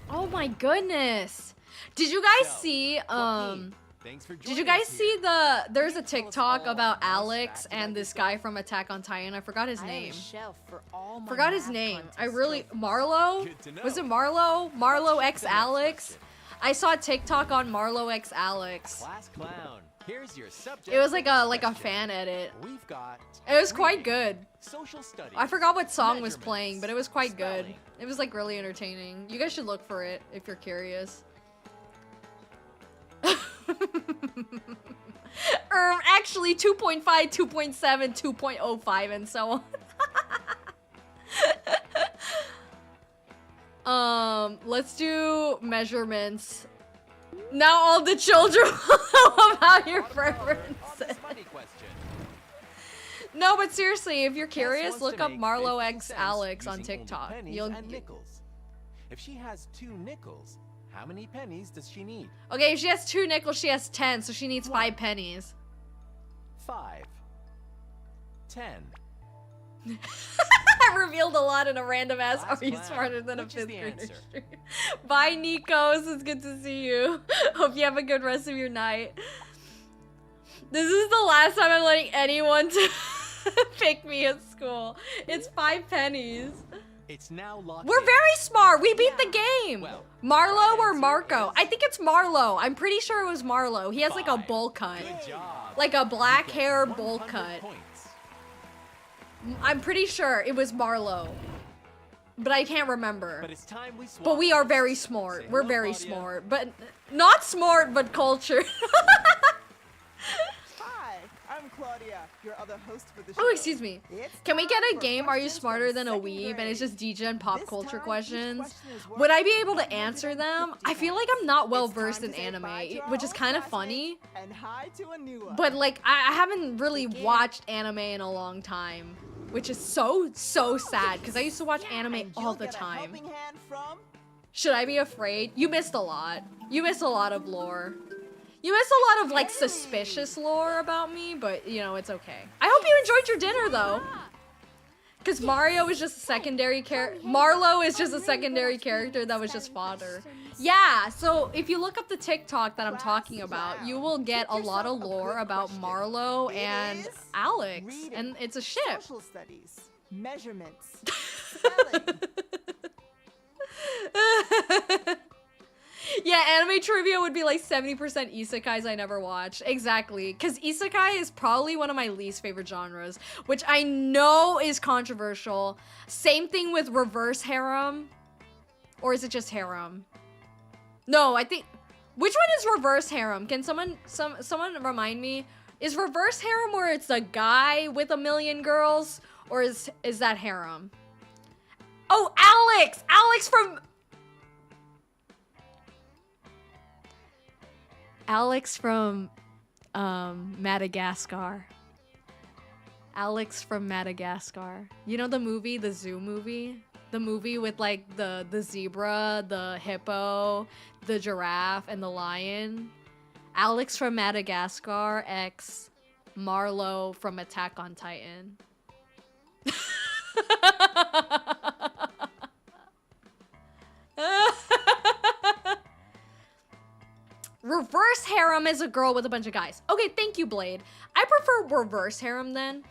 Oh my goodness. Did you guys So, see, Joaquin, thanks for did you joining guys us see here. there's a Can you tell us TikTok all about the most Alex facts and about this yourself? guy from Attack on Titan? I forgot his I have name. a shelf for all my Forgot his math name. I contest really trophies. Marlo? Good to know. Was it Marlo? Marlo Let's X check the next Alex? question. I saw a TikTok on Marlo X Alex. Class clown. Here's your subject. It was for like this a question. fan edit. We've got It was quite reading, good. Social studies. I forgot what song was measurements, playing, but it was quite good. spelling. It was like really entertaining. You guys should look for it if you're curious. Actually 2.5, 2.7, 2.05, and so on. Let's do measurements. Now all the children will know about your On this preferences. money question. No, but seriously, if you're Tess curious, wants look to up make Marlo 50 X cents Alex on using only TikTok. pennies You'll and nickels. If she has 2 nickels, how many pennies does she need? Okay, if she has 2 nickels, she has 10, so she needs 5 One. pennies. 5, 10. I revealed a lot in a random ass. Class Are you clown. smarter than a Which is 5th the grader? answer? stream? Bye, Nikos. It's good to see you. Hope you have a good rest of your night. This is the last time I'm letting anyone to pick me at school. It's 5 pennies. It's now locked We're in. very smart. We beat the game. Well, Marlo or answer Marco? is- I think it's Marlo. I'm pretty sure it was Marlo. He has like a 5. bowl cut. Good job. Like a black You get hair bowl 100 cut. points. I'm pretty sure it was Marlo. But I can't remember. But it's time we swap. But we are very Say smart. We're hello, very Claudia. smart. But not smart, but cultured. Hi, I'm Claudia, your other host for the show. Oh, excuse me. It's Can we get time a for game, Are You questions Smarter from Than a second Weeb? And grade. it's just DJ and pop This culture time, each questions. question is worth Would I be able to 150 answer them? I feel like points. I'm not well It's time versed to in say bye anime, to our which is old kind of classmates funny. And hi to a new one. But like, I haven't really Begin. watched anime in a long time. Which is so sad, because I used to watch anime And all you'll the get a time. helping hand from Should I be afraid? You missed a lot. You missed a lot of lore. You missed a lot of like suspicious lore about me, but you know, it's okay. I hope you enjoyed your dinner though. Because Mario is just a secondary character. Marlo is just a secondary character that was just fodder. Yeah, so if you look up the TikTok that I'm talking about, you will get a lot of lore about Marlo and Alex. And it's a ship. social studies, measurements, spelling. Yeah, anime trivia would be like 70% isekais I never watched. Exactly. Because isekai is probably one of my least favorite genres, which I know is controversial. Same thing with reverse harem. Or is it just harem? No, I think... Which one is reverse harem? Can someone remind me? Is reverse harem where it's a guy with a million girls? Or is that harem? Oh, Alex! Alex from... Alex from Madagascar. Alex from Madagascar. You know the movie, the zoo movie? The movie with like the zebra, the hippo, the giraffe, and the lion? Alex from Madagascar x Marlo from Attack on Titan. Reverse harem is a girl with a bunch of guys. Okay, thank you, Blade. I prefer reverse harem then.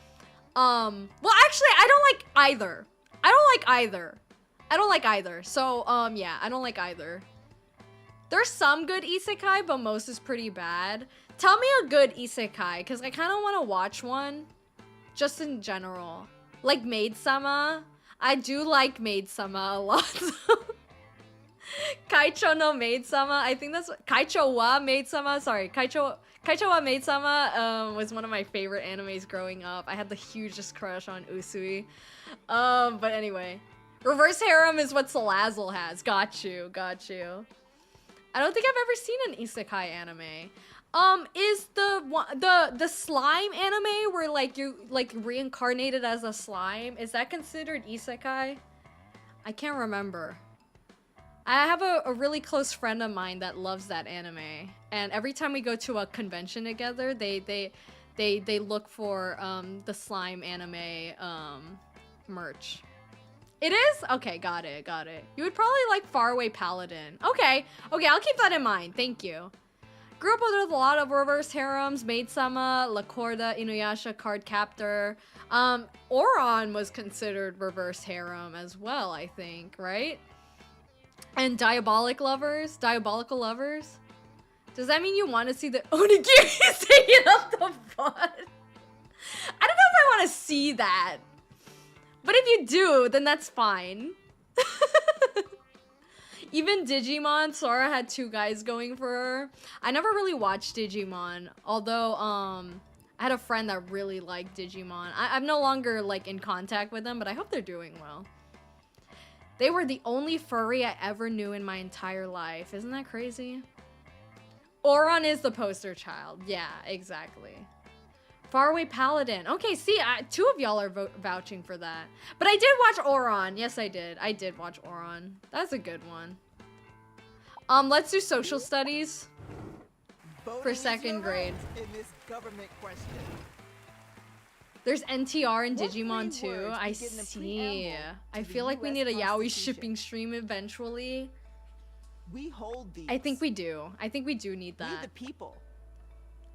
Well, actually, I don't like either. I don't like either. So, yeah, I don't like either. There's some good isekai, but most is pretty bad. Tell me a good isekai, because I kind of want to watch one. Just in general. Like Maid-sama. I do like Maid-sama a lot. Kaicho no Maid-sama. I think that's Kaicho wa Maid-sama. Sorry, Kaicho wa Maid-sama was one of my favorite animes growing up. I had the hugest crush on Usui. But anyway, reverse harem is what Salazzle has. Got you. I don't think I've ever seen an isekai anime. Is the slime anime where like you like reincarnated as a slime? Is that considered isekai? I can't remember. I have a really close friend of mine that loves that anime, and every time we go to a convention together, they they look for the slime anime merch. It is? Okay, got it, got it. You would probably like Faraway Paladin. Okay, okay, I'll keep that in mind. Thank you. Grew up with a lot of reverse harems, Maid-sama, La Corda, Inuyasha, Card Captor. Oron was considered reverse harem as well, I think, right? And Diabolical Lovers? Does that mean you want to see the onigiri taking up the butt? I don't know if I want to see that. But if you do, then that's fine. Even Digimon, Sora had 2 guys going for her. I never really watched Digimon, although I had a friend that really liked Digimon. I'm no longer like in contact with them, but I hope they're doing well. They were the only furry I ever knew in my entire life. Isn't that crazy? Oron is the poster child. Yeah, exactly. Faraway Paladin. Okay, see, 2 of y'all are vouching for that. But I did watch Oron. Yes, I did. I did watch Oron. That's a good one. Let's do social studies for 2nd grade. In this government question. There's NTR and What Digimon 3 too. words I begin the see. preamble I to the feel like we US need a yaoi Constitution? shipping stream eventually. We hold these. I think we do. I think we do need We that. the people.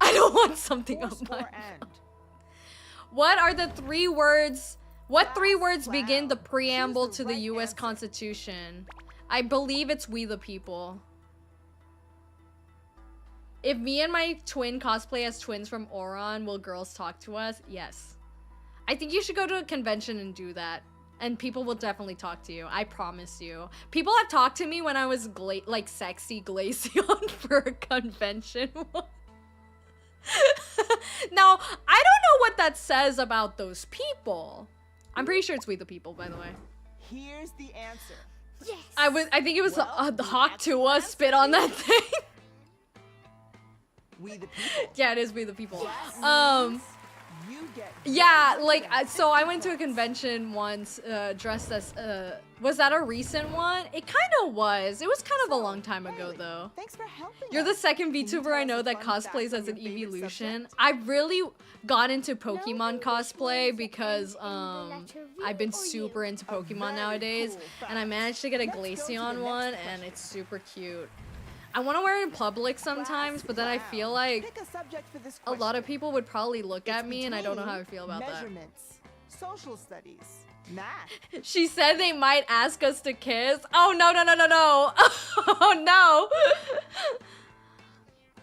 I don't want something Force on my. or and. What are the 3 words? What 3 words Wow. begin the preamble Choose the to the right US answer. Constitution? I believe it's We the People. If me and my twin cosplay as twins from Oron, will girls talk to us? Yes. I think you should go to a convention and do that. And people will definitely talk to you. I promise you. People have talked to me when I was like sexy Glaceon for a convention. Now, I don't know what that says about those people. I'm pretty sure it's We the People, by the way. Here's the answer. Yes. I think it was Well, the Hawk that's Tua the spit on that thing. We the people. Yeah, it is We the People. Yes. You get Yeah, one like, point. so I went to a convention once, dressed as, was that a recent one? It kind of was. It was kind of a long time ago, Haley, though. Thanks for helping You're the us. second Can you VTuber tell I us know a that fun fact cosplays on as an your favorite evolution. subject? I really got into Pokemon English cosplay words because, end in the letter V I've been or super U. into A Pokemon very nowadays, cool and I fact. managed to get a Let's go to the Glaceon next one, and question. it's super cute. I want to wear it in public sometimes, but then I feel like Pick a subject for this a lot of question. people would probably look It's at me, and I don't know how I between feel about that. measurements, social studies, math. She said they might ask us to kiss. Oh, no, no, no, no, no. Oh, no.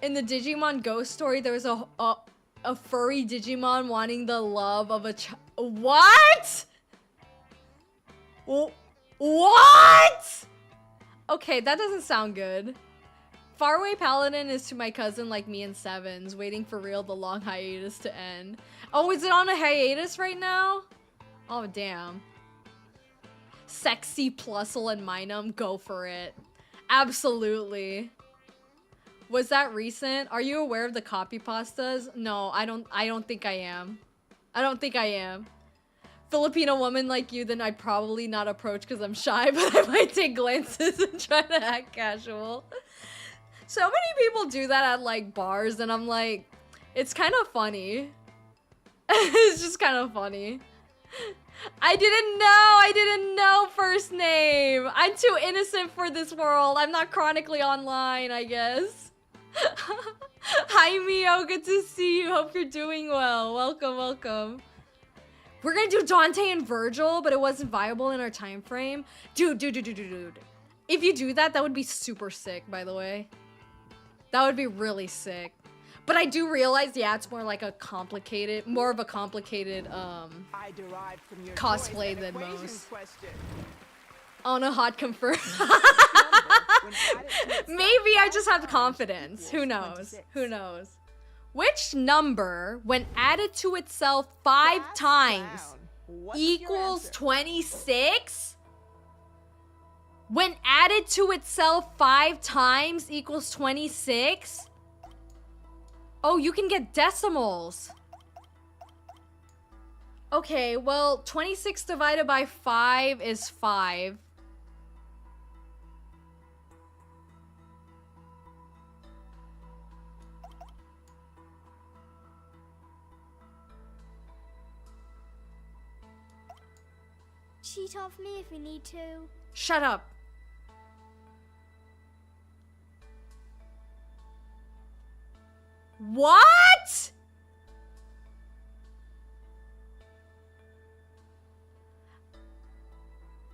In the Digimon Ghost story, there was a furry Digimon wanting the love of a What? What? Okay, that doesn't sound good. Faraway Paladin is to my cousin like me and Sevens, waiting for real the long hiatus to end. Oh, is it on a hiatus right now? Oh, damn. Sexy Plusle and Minum, go for it. Absolutely. Was that recent? Are you aware of the copy pastas? No, I don't think I am. I don't think I am. Filipino woman like you, then I'd probably not approach because I'm shy, but I might take glances and try to act casual. So many people do that at like bars, and I'm like, it's kind of funny. It's just kind of funny. I didn't know first name. I'm too innocent for this world. I'm not chronically online, I guess. Hi Mio, good to see you. Hope you're doing well. Welcome, welcome. We're gonna do Dante and Virgil, but it wasn't viable in our time frame. Dude. If you do that, that would be super sick, by the way. That would be really sick. But I do realize, yeah, it's more like a complicated, more of a complicated, I derived from your cosplay choice and than equations most. question. On a hot confirm. Number, when added to itself, Maybe I just have 5 times confidence. Who equals knows? 26. Who knows? Which number, when added to itself 5 Fast times, down. What's your equals answer? 26? When added to itself 5 times equals 26? Oh, you can get decimals. Okay, well, 26 divided by 5 is 5. cheat off me if we need to. Shut up. What?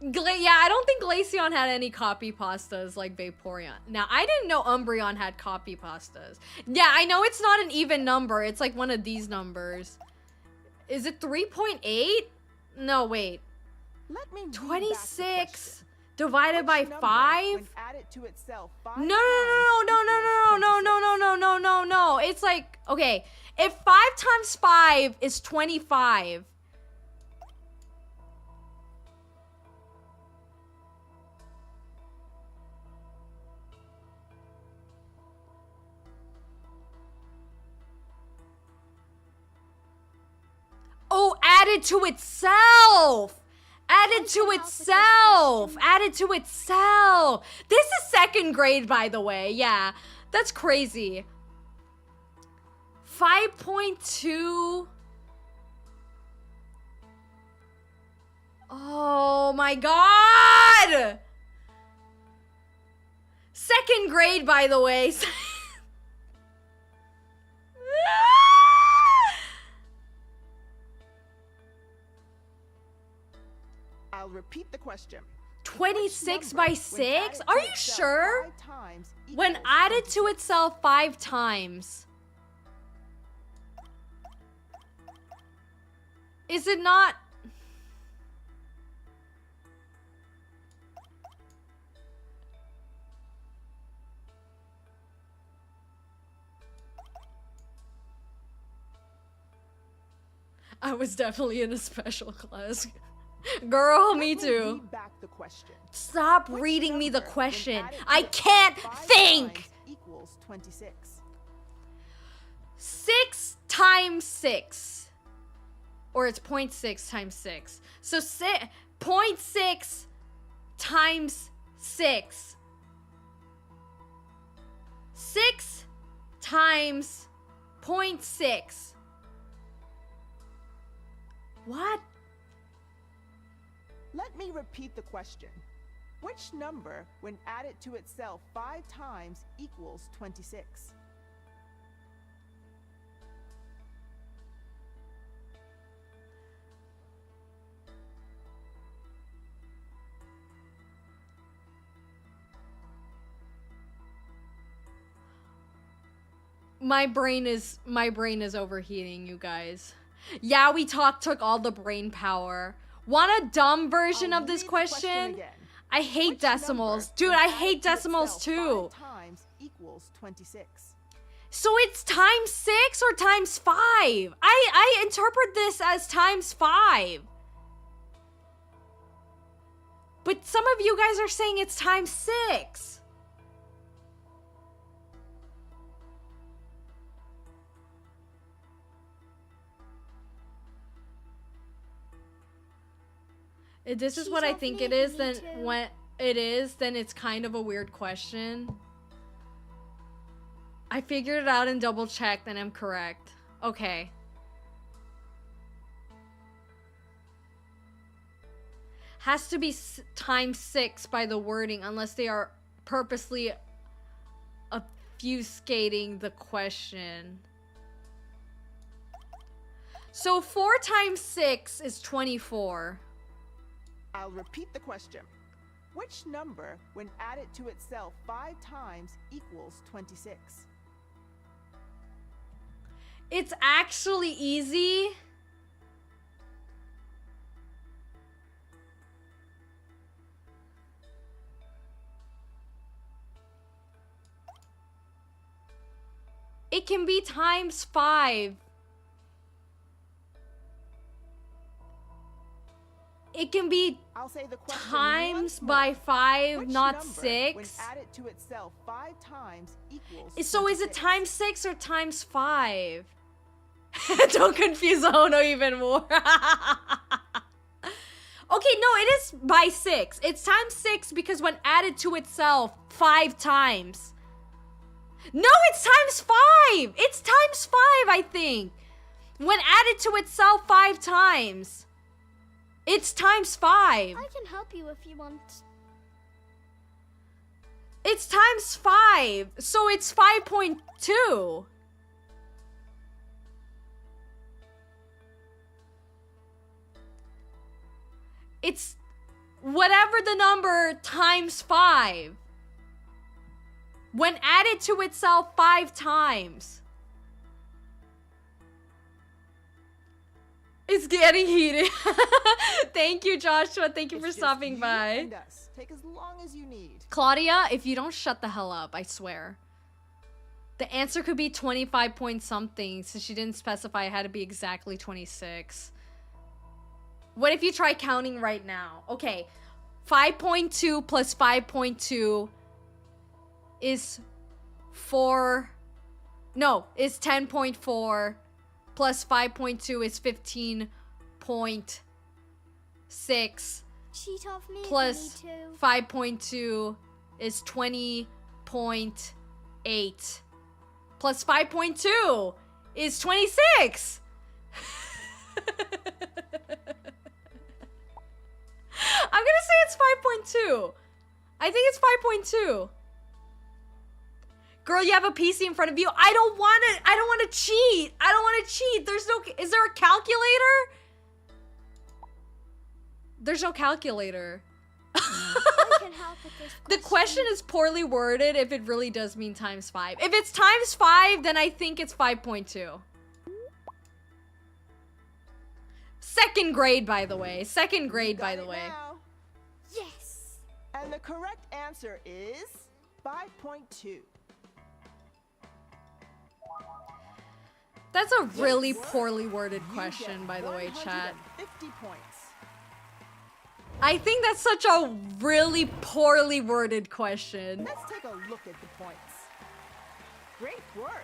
Yeah, I don't think Glaceon had any copy pastas like Vaporeon. Now, I didn't know Umbreon had copy pastas. Yeah, I know it's not an even number. It's like one of these numbers. Is it 3.8? No, wait. Let me read back the 26 question. divided by Which number, 5? when added to itself 5 No, times no. It's like, okay, if 5 times 5 is 25. Oh, added to itself. Added to itself. Added to itself. This is second grade, by the way. Yeah, that's crazy. 5.2. Oh my god. Second grade, by the way. I'll repeat the question. 26 Which by number, 6? when added Are to you itself sure? 5 times When equals added to 26? itself 5 times. Is it not? I was definitely in a special class. Girl, me Let too. read back the question. Stop Which reading me the number, when question. added to I itself can't 5 think. times equals 26. 6 times 6. Or it's 0.6 times 6. So 0.6 times 6. 6 times 0.6. What? Let me repeat the question. Which number, when added to itself 5 times, equals 26? My brain is overheating, you guys. Yeah, we took all the brain power. Want a dumb version I'll of this read the question question? again. I hate Which decimals. number, Dude, when I added hate to decimals itself too. 5 times equals 26. So it's times 6 or times 5? I interpret this as times 5. But some of you guys are saying it's times 6. If this is Cheat what I off think me it if is, you then need to. when it is, then it's kind of a weird question. I figured it out and double checked and I'm correct. Okay. Has to be times 6 by the wording unless they are purposely obfuscating the question. So 4 times 6 is 24. I'll repeat the question. Which number, when added to itself 5 times, equals 26? It's actually easy. It can be times 5. It can be I'll say the question times once by more. 5, Which not number, 6. when added to itself 5 times, equals So is it 26? times 6 or times 5? Don't confuse Aono even more. Okay, no, it is by 6. It's times 6 because when added to itself 5 times. No, it's times 5. It's times 5, I think. When added to itself 5 times. It's times 5. I can help you if you want. It's times 5. So it's 5.2. It's whatever the number times 5. When added to itself 5 times. It's getting heated. Thank you, Joshua. Thank you for It's just stopping you by. and us. Take as long as you need. Claudia, if you don't shut the hell up, I swear. The answer could be 25 point something, since she didn't specify it had to be exactly 26. What if you try counting right now? Okay, 5.2 plus 5.2 is 4... No, is 10.4 plus 5.2 is 15.6 Cheat off me plus if you need to. 5.2 is 20.8 plus 5.2 is 26. I'm gonna say it's 5.2. I think it's 5.2. Girl, you have a PC in front of you. I don't want it. I don't want to cheat. I don't want to cheat. There's no... Is there a calculator? There's no calculator. I can help with this The question is poorly worded if it really does mean times 5. If it's times 5, then I think it's 5.2. Second grade, by the way. Second grade, by the way. Now. Yes. And the correct answer is 5.2. That's a really Yes. poorly worded You question, get by the way, chat. 150 points. I think that's such a really poorly worded question. Let's take a look at the points. Great work.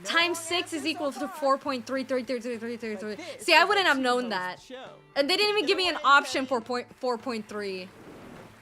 No Times wrong 6 is answer equal so to far. 4.3333333. But this See, I is wouldn't a have known two-host that. show. And they didn't even give me an Giveaway option session. for 4.3.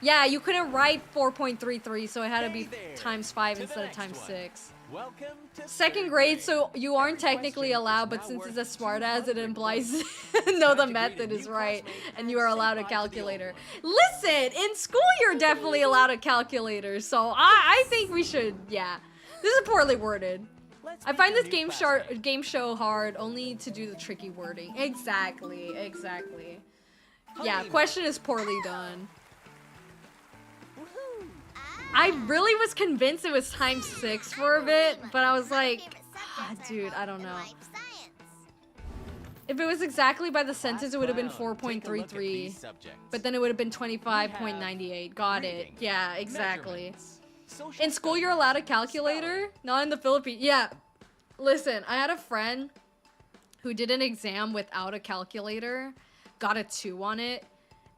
Yeah, you couldn't write 4.33, so it had to be Hey there. times 5 To the instead of next times one. 6. Welcome to Second third grade, so you aren't Every technically question allowed, is but now since worth it's as smart as it 200 implies points. know Time the to greet method a is new right, classmate and and you are say allowed a bye to the old calculator. one. Listen, in school you're definitely allowed a calculator, so I think we should, yeah. This is poorly worded. Let's I meet find the this new classmate. game show hard only to do the tricky wording. Exactly. Yeah, Halima. question is poorly done. Woohoo! I really was convinced it was times 6 for a bit, but I was My like, favorite ah, subjects are dude, I health don't and know. life science. If it was exactly by the sentence, it would have been Clown, take a look at 4.33, these subjects. but then it would have been 25.98. Got it. Reading, Yeah, exactly. measurements, social In school, you're allowed a studies, calculator? spelling. Not in the Philippines. Yeah. Listen, I had a friend who did an exam without a calculator, got a 2 on it.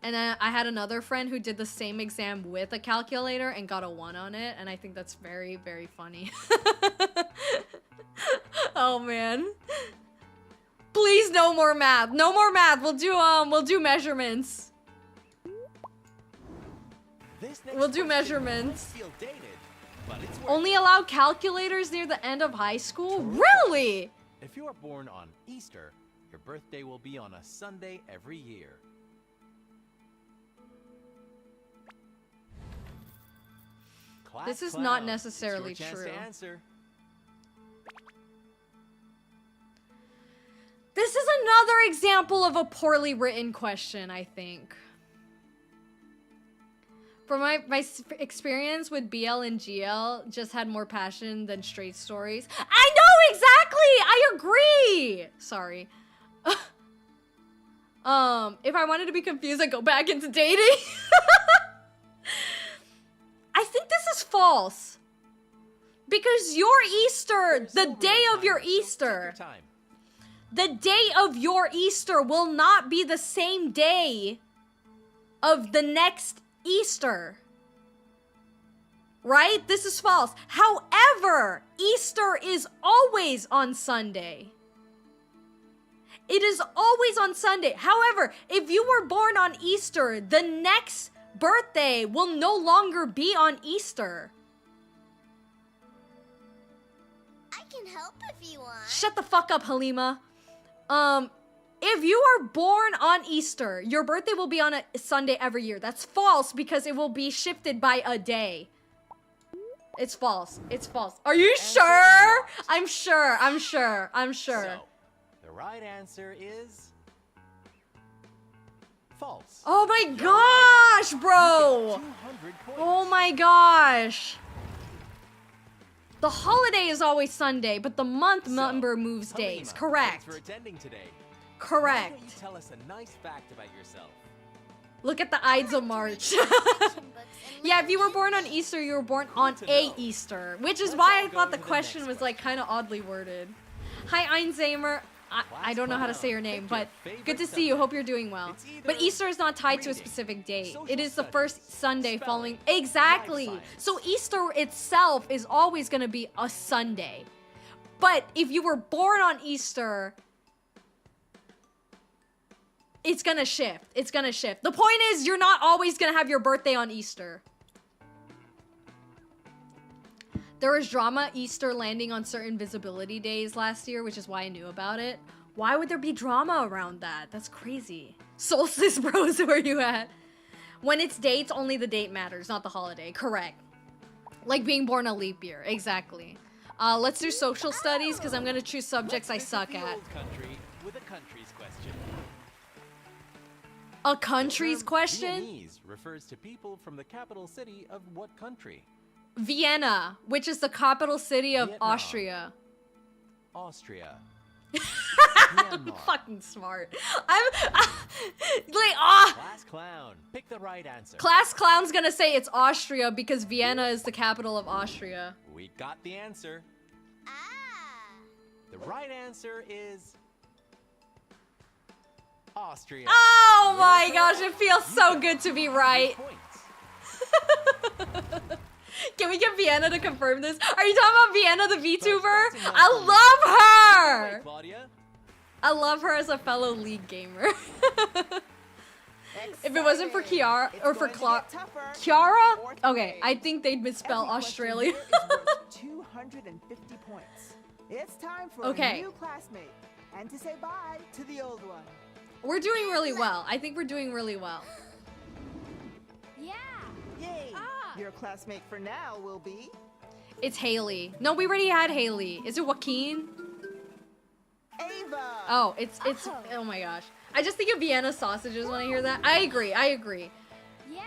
And then I had another friend who did the same exam with a calculator and got a 1 on it. And I think that's very, very funny. Oh, man. Please, no more math. No more math. We'll do measurements. This next We'll do question measurements. might feel dated, but it's worth Only it. allow calculators near the end of high school? Really? If you are born on Easter, your birthday will be on a Sunday every year. Class This is clown, not it's necessarily your chance true. to answer. This is another example of a poorly written question, I think. From my experience with BL and GL, just had more passion than straight stories. I know exactly! I agree! Sorry. If I wanted to be confused, I'd go back into dating. I think this is false. Because your Easter, There's the no day real of your time, so take Easter, your time. the day of your Easter will not be the same day of the next Easter. Right? This is false. However, Easter is always on Sunday. It is always on Sunday. However, if you were born on Easter, the next birthday will no longer be on Easter. I can help if you want. Shut the fuck up, Halima. if you are born on Easter, your birthday will be on a Sunday every year. That's false because it will be shifted by a day. It's false. It's false. Are you sure? I'm sure. I'm sure. I'm sure. So, the right answer is false. Oh my gosh, bro. 200 points. Oh my gosh. The holiday is always Sunday, but the month number moves days. Halima, Correct. Thanks for attending today. Why Correct. don't you tell us a nice fact about yourself? Look at the Ides of March. Yeah, if you were born on Easter, you were born on a Easter, which is why I thought the question was like kind of oddly worded. Hi, 𝐈𝐦𝐩𝐸. I don't know how to say your name, but good to see you. Hope you're doing well. But Easter is not tied to a specific date. It is the first Sunday following. Exactly. So Easter itself is always going to be a Sunday. But if you were born on Easter, it's going to shift. It's going to shift. The point is, you're not always going to have your birthday on Easter. There was drama Easter landing on certain visibility days last year, which is why I knew about it. Why would there be drama around that? That's crazy. Solstice bros, where you at? When it's dates, only the date matters, not the holiday. Correct. Like being born a leap year. Exactly. Let's do social studies, because I'm going to choose subjects I suck at. Old country with a country's question. A country's The term question? Viennese refers to people from the capital city of what country? Vienna, which is the capital city of Vietnam. Austria. Austria. I'm Myanmar. fucking smart. I'm like, ah! Class clown. Pick the right answer. Class clown's gonna say it's Austria because Vienna is the capital of Austria. We got the answer. Ah. The right answer is Austria. Oh my You're gosh, correct. it feels so good to be right. Points. Can we get Vienna to confirm this? Are you talking about Vienna the VTuber? That's I enough. love Right, her! Claudia. I love her as a fellow League gamer. If it wasn't for Kiara, or for Kiara? Okay, I think they'd misspell Australia. 250 points. It's time for Okay. a new classmate and to say bye to the old one. We're doing really well. I think we're doing really well. Yeah. Yay! Ah. Your classmate for now will be It's Haley. No, we already had Haley. Is it Joaquin? Ava. Oh, it's oh my gosh. I just think of Vienna sausages when I hear that. I agree. Yeah.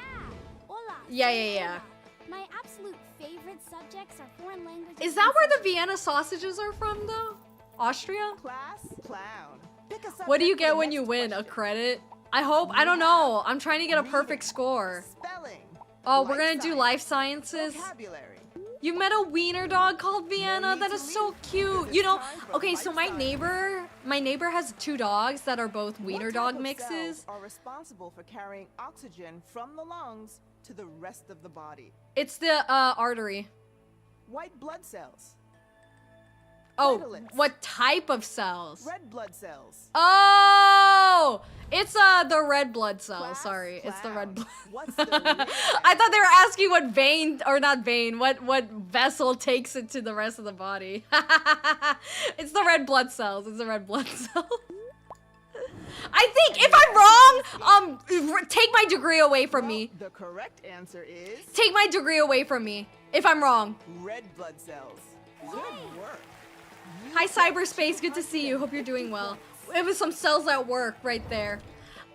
Hola. Yeah, soy yeah, yeah. Eva. My absolute favorite subjects are foreign languages. Is that where the Vienna sausages are from though? Austria? Class clown. Pick a What do you subject for get the when you next win? A question. credit? I hope. I don't know. I'm trying to get a perfect score. Spelling. Oh, we're Life gonna do science, life sciences. Vocabulary. You met a wiener dog called Vienna? need That to is so leave, cute. because You it's know, time for okay, so life my science. neighbor has 2 dogs that are both What wiener type dog of mixes. cells are responsible for carrying oxygen from the lungs to the rest of the body? It's the artery. White blood cells, Oh, Platelets. what type of cells? red blood cells. Oh, it's the red blood cells. Class Sorry, it's the red clown. blood. What's the real I thought they were asking what vein, or not vein, what vessel takes it to the rest of the body. It's the red blood cells. It's the red blood cells. I think if I'm wrong, take my degree away from me. The correct answer is Take my degree away from me if I'm wrong. red blood cells. Good work. Hi, cyberspace. Good to see you. Hope you're doing well. It was some cells at work right there.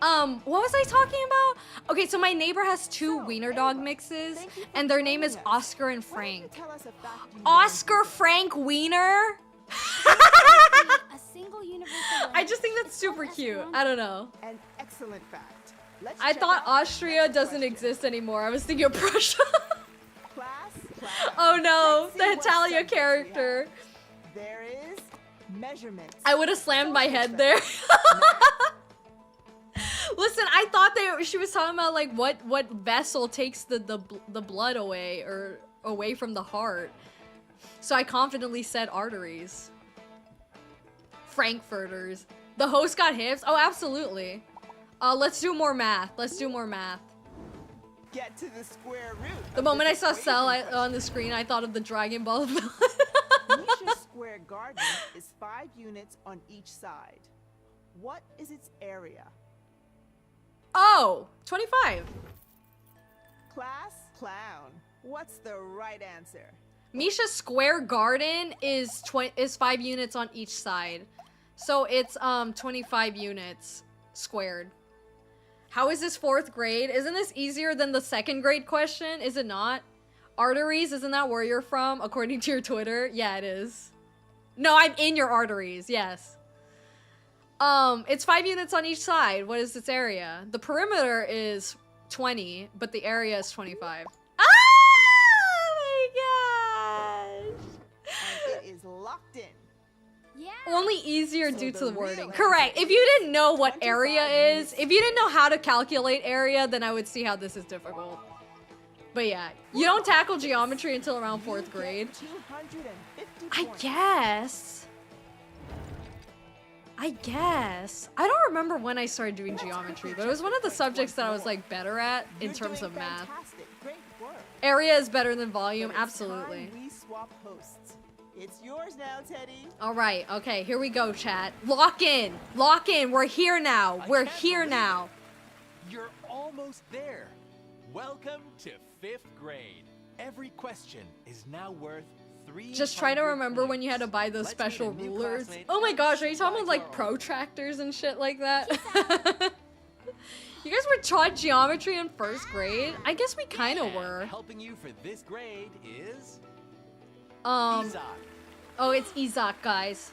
What was I talking about? Okay, so my neighbor has 2 wiener dog mixes, and their name is Oscar and Why don't you Frank. tell us a fact you Oscar Frank Wiener? A single universal I just think that's super cute. I don't know. know? An excellent fact. Let's I check thought out the Austria next doesn't question. exist anymore. I was thinking of Prussia. Class clown. Oh no, Let's see the what Italia subjects we character. have. There is measurements. I would have slammed my head there. Listen, I thought she was talking about like what vessel takes the blood away or away from the heart. So I confidently said arteries. Frankfurters. The host got hips? Oh, absolutely. Let's do more math. Let's do more math. Get to the square root. The of moment I this saw equation Cell question. on the screen, I thought of the Dragon Ball villain. Nisha's square garden is 5 units on each side. What is its area? Oh, 25. Class? Clown. What's the right answer? Misha's square garden is 5 units on each side. So it's 25 units squared. How is this 4th grade? Isn't this easier than the 2nd grade question? Is it not? Arteries, isn't that where you're from according to your Twitter? Yeah, it is. No, I'm in your arteries. Yes. It's 5 units on each side. What is its area? The perimeter is 20, but the area is 25. Oh my gosh! And it is locked in. Yeah. Only easier So due to the the real wording. answer Correct. If you didn't know what 25 area is, units. if you didn't know how to calculate area, then I would see how this is difficult. But yeah, you don't tackle geometry until around 4th grade. 250 I points. guess. I don't remember when I started doing geometry, but it was one of the subjects that I was like better at in You're terms doing of math. fantastic. Great work. Area is better than volume, But it's absolutely. time we swap hosts. It's yours now, Teddy. All right, okay, here we go, chat. Lock in, we're here now, I we're can't here believe now. You're almost there. Welcome to 5th grade. Every question is now worth 300 Just try to remember when you had to points. buy those Let's meet special a new rulers. classmate Oh my and gosh, are you say talking bye about like to our- protractors and shit like that? You guys were taught geometry in 1st grade? I guess we kind of And were. Helping you for this grade is Oh, it's 𝐸𝐸𝐸, guys.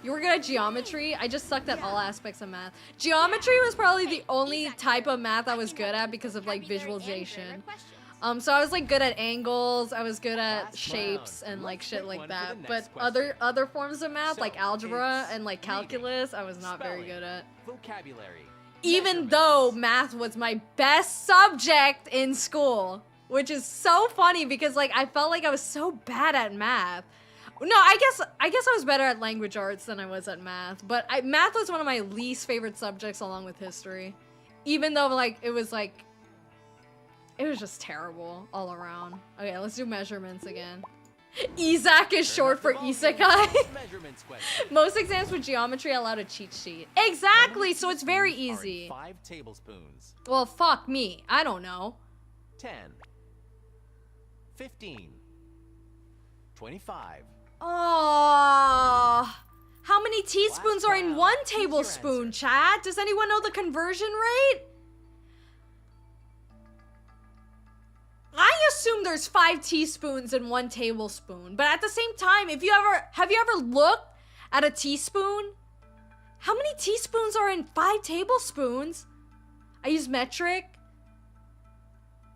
You were good at geometry? I just sucked at all aspects of math. Geometry was probably the only type of math I was good at because of like visualization. So I was like good at angles, I was good at Class shapes clown. and like Let's shit pick like one for that. the But next question. other forms of math So, like algebra it's and like reading, calculus, I was not very spelling, good at. vocabulary. Even though math was my best subject in school, which is so funny because like I felt like I was so bad at math. No, I guess I was better at language arts than I was at math, but math was one of my least favorite subjects along with history. Even though like it was just terrible all around. Okay, let's do measurements again. 𝐸𝐸𝐸 is short for isekai. Measurements question. Most exams with geometry allowed a cheat sheet. Exactly, so it's very Teaspoons are in easy. 5 tablespoons. Well, fuck me. I don't know. 10. 15. 25. Oh, how many teaspoons are in round. 1 Choose your tablespoon, answer. chat? Does anyone know the conversion rate? I assume there's 5 teaspoons in 1 tablespoon, but at the same time, have you ever looked at a teaspoon? How many teaspoons are in 5 tablespoons? I use metric.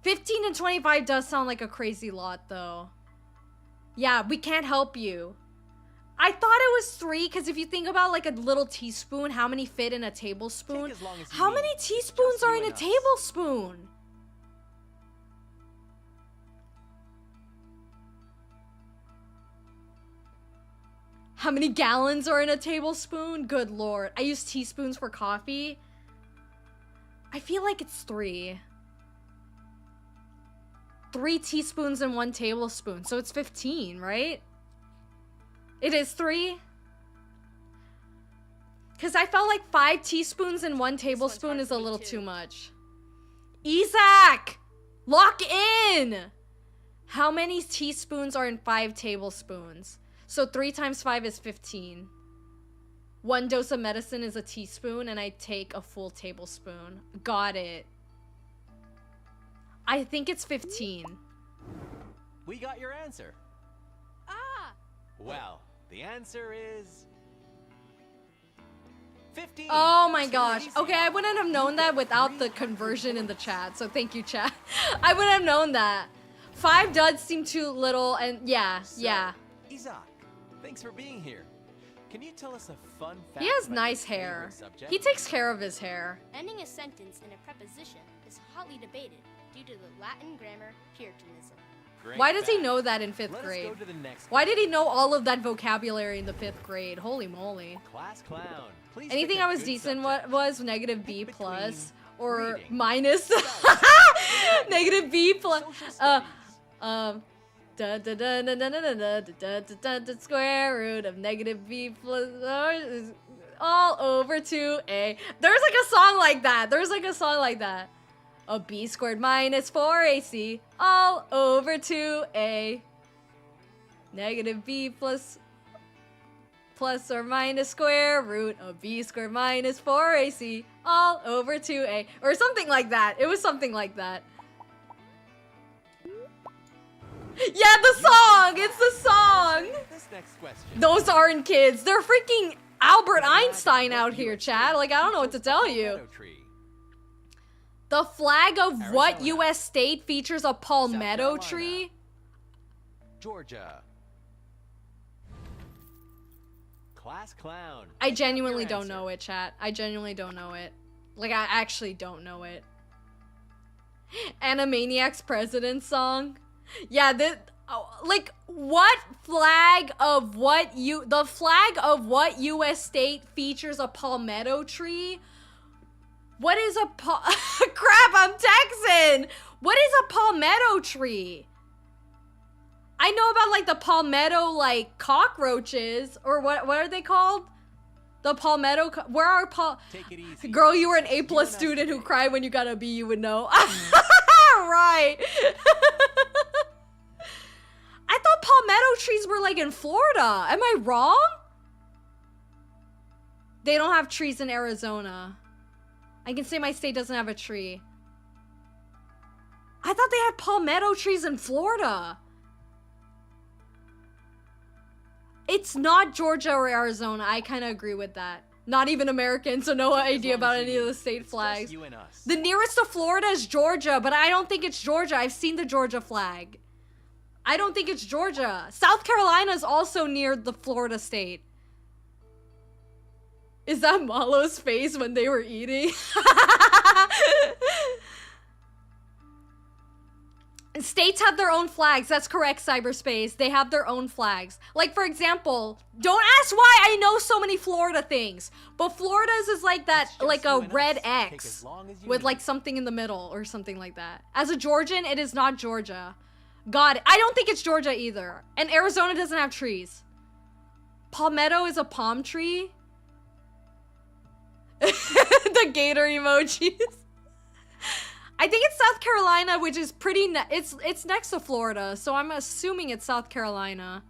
15 and 25 does sound like a crazy lot, though. Yeah, we can't help you. I thought it was 3, because if you think about like a little teaspoon, how many fit in a tablespoon? Take as long as you How need. many It's teaspoons just are you in a and us. tablespoon? How many gallons are in a tablespoon? Good lord. I use teaspoons for coffee. I feel like it's 3. 3 teaspoons in 1 tablespoon. So it's 15, right? It is 3? Because I felt like 5 teaspoons in 1 tablespoon hard is for a me little too. too much. Isaac! Lock in! How many teaspoons are in 5 tablespoons? So 3 times 5 is 15. 1 dose of medicine is a teaspoon, and I take a full tablespoon. Got it. I think it's 15. We got your answer. Ah! Well, the answer is 15. Oh my Too gosh. easy. Okay, I wouldn't have known that without the conversion in the chat, so thank you, chat. I wouldn't have known that. 5 does seem too little, and yeah, So, yeah. 𝐸𝐸𝐸, thanks for being here. Can you tell us a fun fact? He has about nice your hair. favorite subject? He takes care of his hair. Ending a sentence in a preposition is hotly debated due to the Latin grammar Puritanism. Great Why does he fact. know that in 5th Let us grade? go to the next Why one. did he know all of that vocabulary in the 5th grade? Holy moly. Class clown. Please Anything pick a I was good decent subject. was negative B Pick plus between or reading, minus spelling, negative B plus social studies. da da da da da da da da da da da da square root of negative B plus all over 2a. There's like a song like that. There's like a song like that. A b squared minus 4ac all over 2a. Negative b plus or minus square root of b squared minus 4ac all over 2a. Or something like that. It was something like that. Yeah, the song! It's the song! This next question. Those aren't kids. They're freaking Albert Einstein out here, Chad. Like, I don't know what to tell you. The flag of what U.S. state features a palmetto tree? Georgia. Class clown. I genuinely don't know it, chat. I genuinely don't know it. Like, I actually don't know it. Animaniacs President song? Yeah, like, what flag of what the flag of what U.S. state features a palmetto tree? What is a crap, I'm texting! What is a palmetto tree? I know about, like, the palmetto, like, cockroaches, or what are they called? The palmetto, where are Take it easy. Girl, you were an A+ student who cried when you got a B, you would know. Right. I thought palmetto trees were, like, in Florida. Am I wrong? They don't have trees in Arizona. I can say my state doesn't have a tree. I thought they had palmetto trees in Florida. It's not Georgia or Arizona. I kind of agree with that. Not even American, so no idea about any of the state flags. You and us. The nearest to Florida is Georgia, but I don't think it's Georgia. I've seen the Georgia flag. I don't think it's Georgia. South Carolina is also near the Florida state. Is that Malo's face when they were eating? States have their own flags. That's correct, cyberspace. They have their own flags. Like, for example, don't ask why I know so many Florida things. But Florida's is like that, like a red X with like something in the middle or something like that. As a Georgian, it is not Georgia. God, I don't think it's Georgia either. And Arizona doesn't have trees. Palmetto is a palm tree. The gator emojis. I think it's South Carolina, which is pretty, it's next to Florida, so I'm assuming it's South Carolina.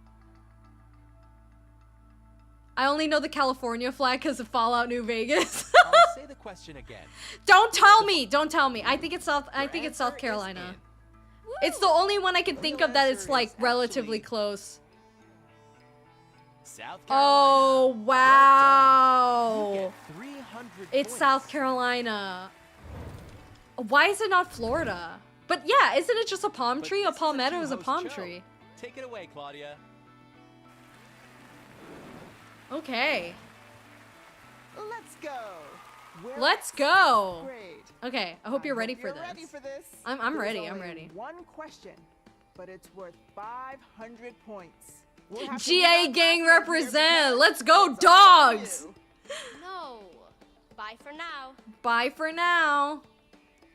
I only know the California flag because of Fallout New Vegas. I'll say the question again. Don't tell me, don't tell me. I think it's South Carolina. It's the only one I can think of that it's like relatively close. South Carolina. Oh, wow. You get 300 It's points. South Carolina. Why is it not Florida? But yeah, isn't it just a palm But tree? A this is palmetto is a two-host palm show. tree. Take it away, Claudia. Okay. Let's go. We're Let's at go. sixth grade. Okay, I hope you're ready for You're this. ready for this. I'm There's ready, only I'm ready. One question, but it's worth 500 points. We'll have to GA leave gang our class represent. here Let's go, because it's all on dogs. you. No. Bye for now. Bye for now.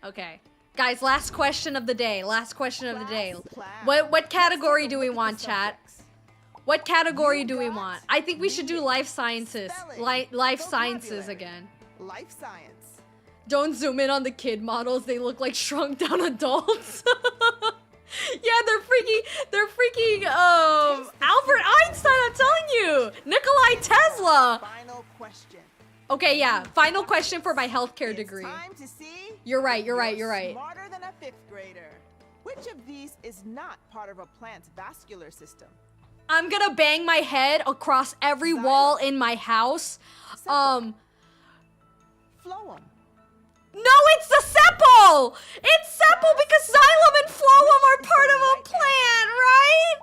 Okay. Guys, last question of the day. Last question of the day. Class. What category Let's do take a we look at want, the chat? subjects. What category You do we got want? I think we should do life reading, sciences. spelling, Life sciences vocabulary. again. Life science. Don't zoom in on the kid models. They look like shrunk down adults. Yeah, they're freaking Albert Einstein, I'm telling you. Nikola Tesla. Final question. Okay, yeah. Final question for my healthcare It's degree. time to see You're right, if you're right, you're right. Smarter than a 5th grader. Which of these is not part of a plant's vascular system? I'm gonna bang my head across every wall in my house. Phloem. No, it's the sepal! It's sepal because xylem and phloem are part of a plant, right?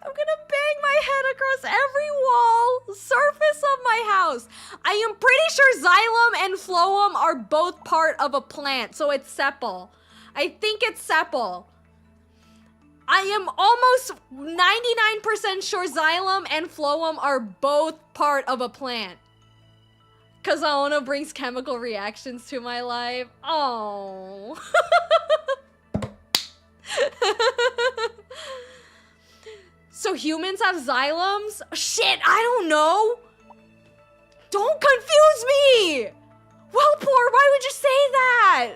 I'm gonna bang my head across every wall, surface of my house. I am pretty sure xylem and phloem are both part of a plant, so it's sepal. I think it's sepal. I am almost 99% sure xylem and phloem are both part of a plant. Cause Aono brings chemical reactions to my life. Oh. So humans have xylems? Shit, I don't know. Don't confuse me! Well, poor, why would you say that?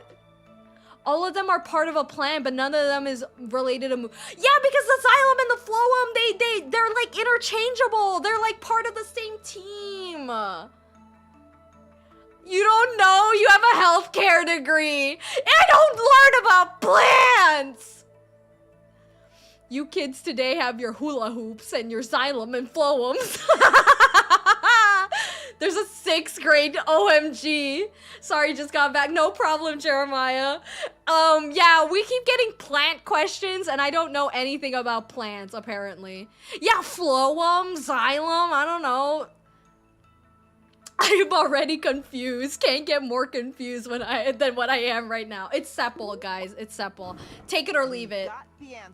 All of them are part of a plant, but none of them is related to yeah, because the xylem and the phloem, they're like interchangeable. They're like part of the same team. You don't know? You have a healthcare degree. I don't learn about plants. You kids today have your hula hoops and your xylem and phloems. There's a 6th grade OMG. Sorry, just got back. No problem, Jeremiah. Yeah, we keep getting plant questions and I don't know anything about plants, apparently. Yeah, phloem, xylem, I don't know. I'm already confused. Can't get more confused than what I am right now. It's sepal, guys. It's sepal. Take it or leave it.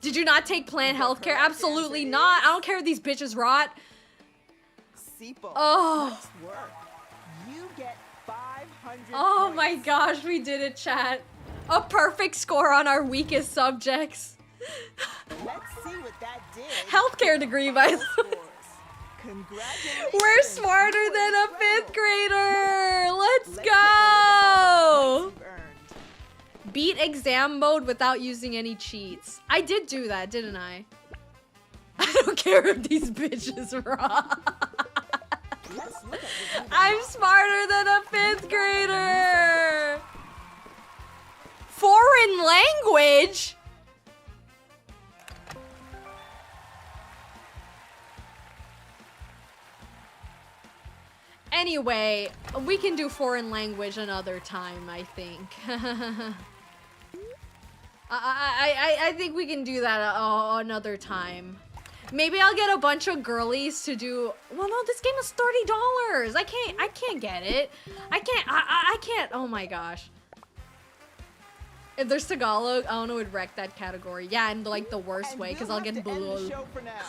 Did you not take plant healthcare? Absolutely not. I don't care if these bitches rot. Oh. Nice work. You get 500 Oh points. my gosh, we did it, chat. A perfect score on our weakest subjects. Let's see what that did. Healthcare degree, by the way. Scores. Congratulations. We're smarter than a 5th grader. Let's Let's take a look at go. the points you've earned. Beat exam mode without using any cheats. I did do that, didn't I? I don't care if these bitches rot. Let's look at what you I'm smarter than a 5th grader. Foreign language? Anyway, we can do foreign language another time, I think. I think we can do that another time. Maybe I'll get a bunch of girlies to do. Well, no, this game is $30. I can't get it. I can't. Oh my gosh. If there's Tagalog, Aono would wreck that category. Yeah, in like the worst And way, because we'll I'll have get to end the bullied. show for now.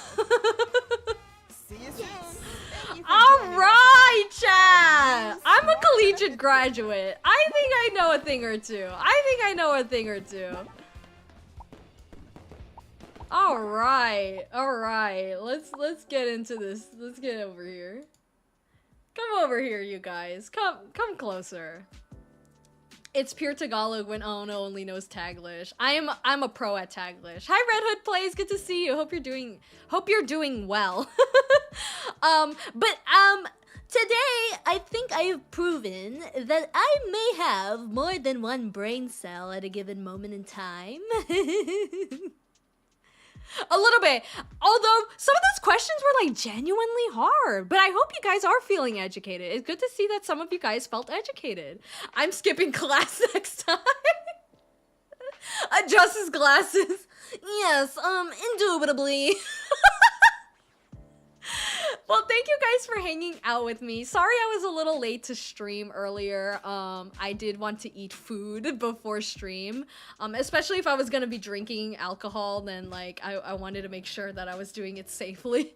See you soon. Thank you for All joining us right, on chat. I'm a Smart collegiate graduate. I think I know a thing or two. All right. Let's get into this. Let's get over here. Come over here, you guys. Come closer. It's pure Tagalog when Aono only knows Taglish. I'm a pro at Taglish. Hi, Red Hood Plays. Good to see you. Hope you're doing well. Today I think I have proven that I may have more than one brain cell at a given moment in time. A little bit. Although some of those questions were like genuinely hard. But I hope you guys are feeling educated. It's good to see that some of you guys felt educated. I'm skipping class next time. Adjust his glasses. Yes, indubitably. Well, thank you guys for hanging out with me. Sorry I was a little late to stream earlier. I did want to eat food before stream. Especially if I was gonna be drinking alcohol, then like I wanted to make sure that I was doing it safely.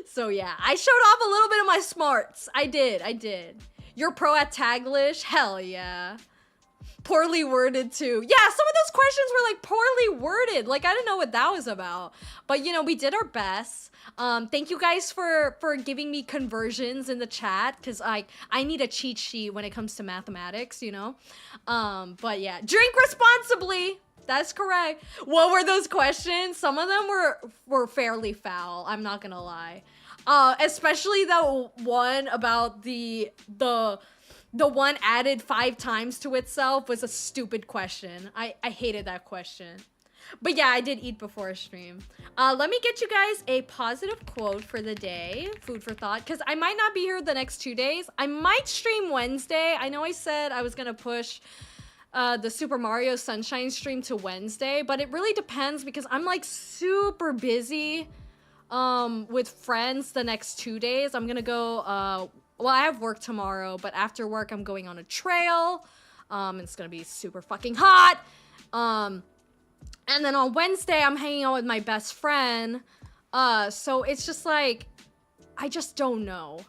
So yeah, I showed off a little bit of my smarts. I did. You're pro at Taglish? Hell yeah. Poorly worded too. Yeah, some of those questions were like poorly worded. Like I didn't know what that was about. But you know, we did our best. Thank you guys for giving me conversions in the chat, because I need a cheat sheet when it comes to mathematics, you know. But yeah, drink responsibly. That's correct. What were those questions? Some of them were fairly foul. I'm not gonna lie. Especially the one about the one added 5 times to itself was a stupid question. I hated that question. But yeah, I did eat before a stream. Let me get you guys a positive quote for the day. Food for thought. Because I might not be here the next 2 days. I might stream Wednesday. I know I said I was going to push the Super Mario Sunshine stream to Wednesday. But it really depends because I'm like super busy with friends the next 2 days. I'm going to go... well, I have work tomorrow, but after work, I'm going on a trail. It's gonna be super fucking hot. And then on Wednesday, I'm hanging out with my best friend. So it's just like, I just don't know.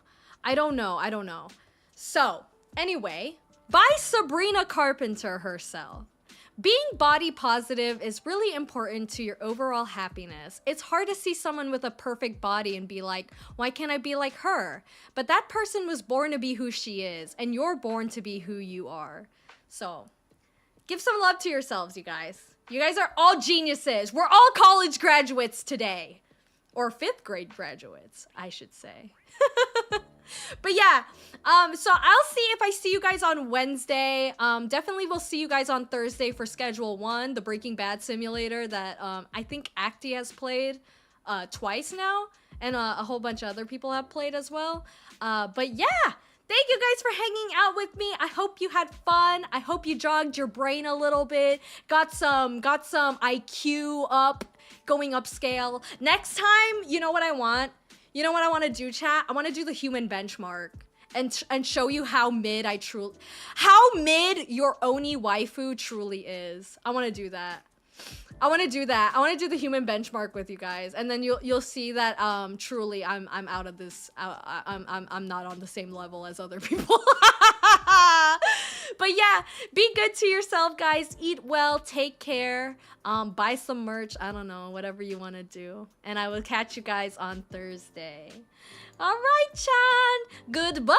I don't know. So, anyway, by Sabrina Carpenter herself. being body positive is really important to your overall happiness. It's hard to see someone with a perfect body and be like, why can't I be like her? But that person was born to be who she is, and you're born to be who you are. So, give some love to yourselves, you guys. You guys are all geniuses. We're all college graduates today. Or 5th grade graduates, I should say. But yeah, so I'll see if I see you guys on Wednesday. Definitely we'll see you guys on Thursday for Schedule 1, the Breaking Bad simulator that I think Acti has played twice now. And a whole bunch of other people have played as well. But yeah, thank you guys for hanging out with me. I hope you had fun. I hope you jogged your brain a little bit. Got some IQ up, going upscale. Next time, you know what I want? You know what I want to do, chat? I want to do the human benchmark and show you how mid your Oni waifu truly is. I want to do that. I want to do the human benchmark with you guys, and then you'll see that truly I'm out of this. I'm not on the same level as other people. But yeah, be good to yourself, guys. Eat well, take care, buy some merch, I don't know, whatever you want to do. And I will catch you guys on Thursday. All right, Chan. Goodbye.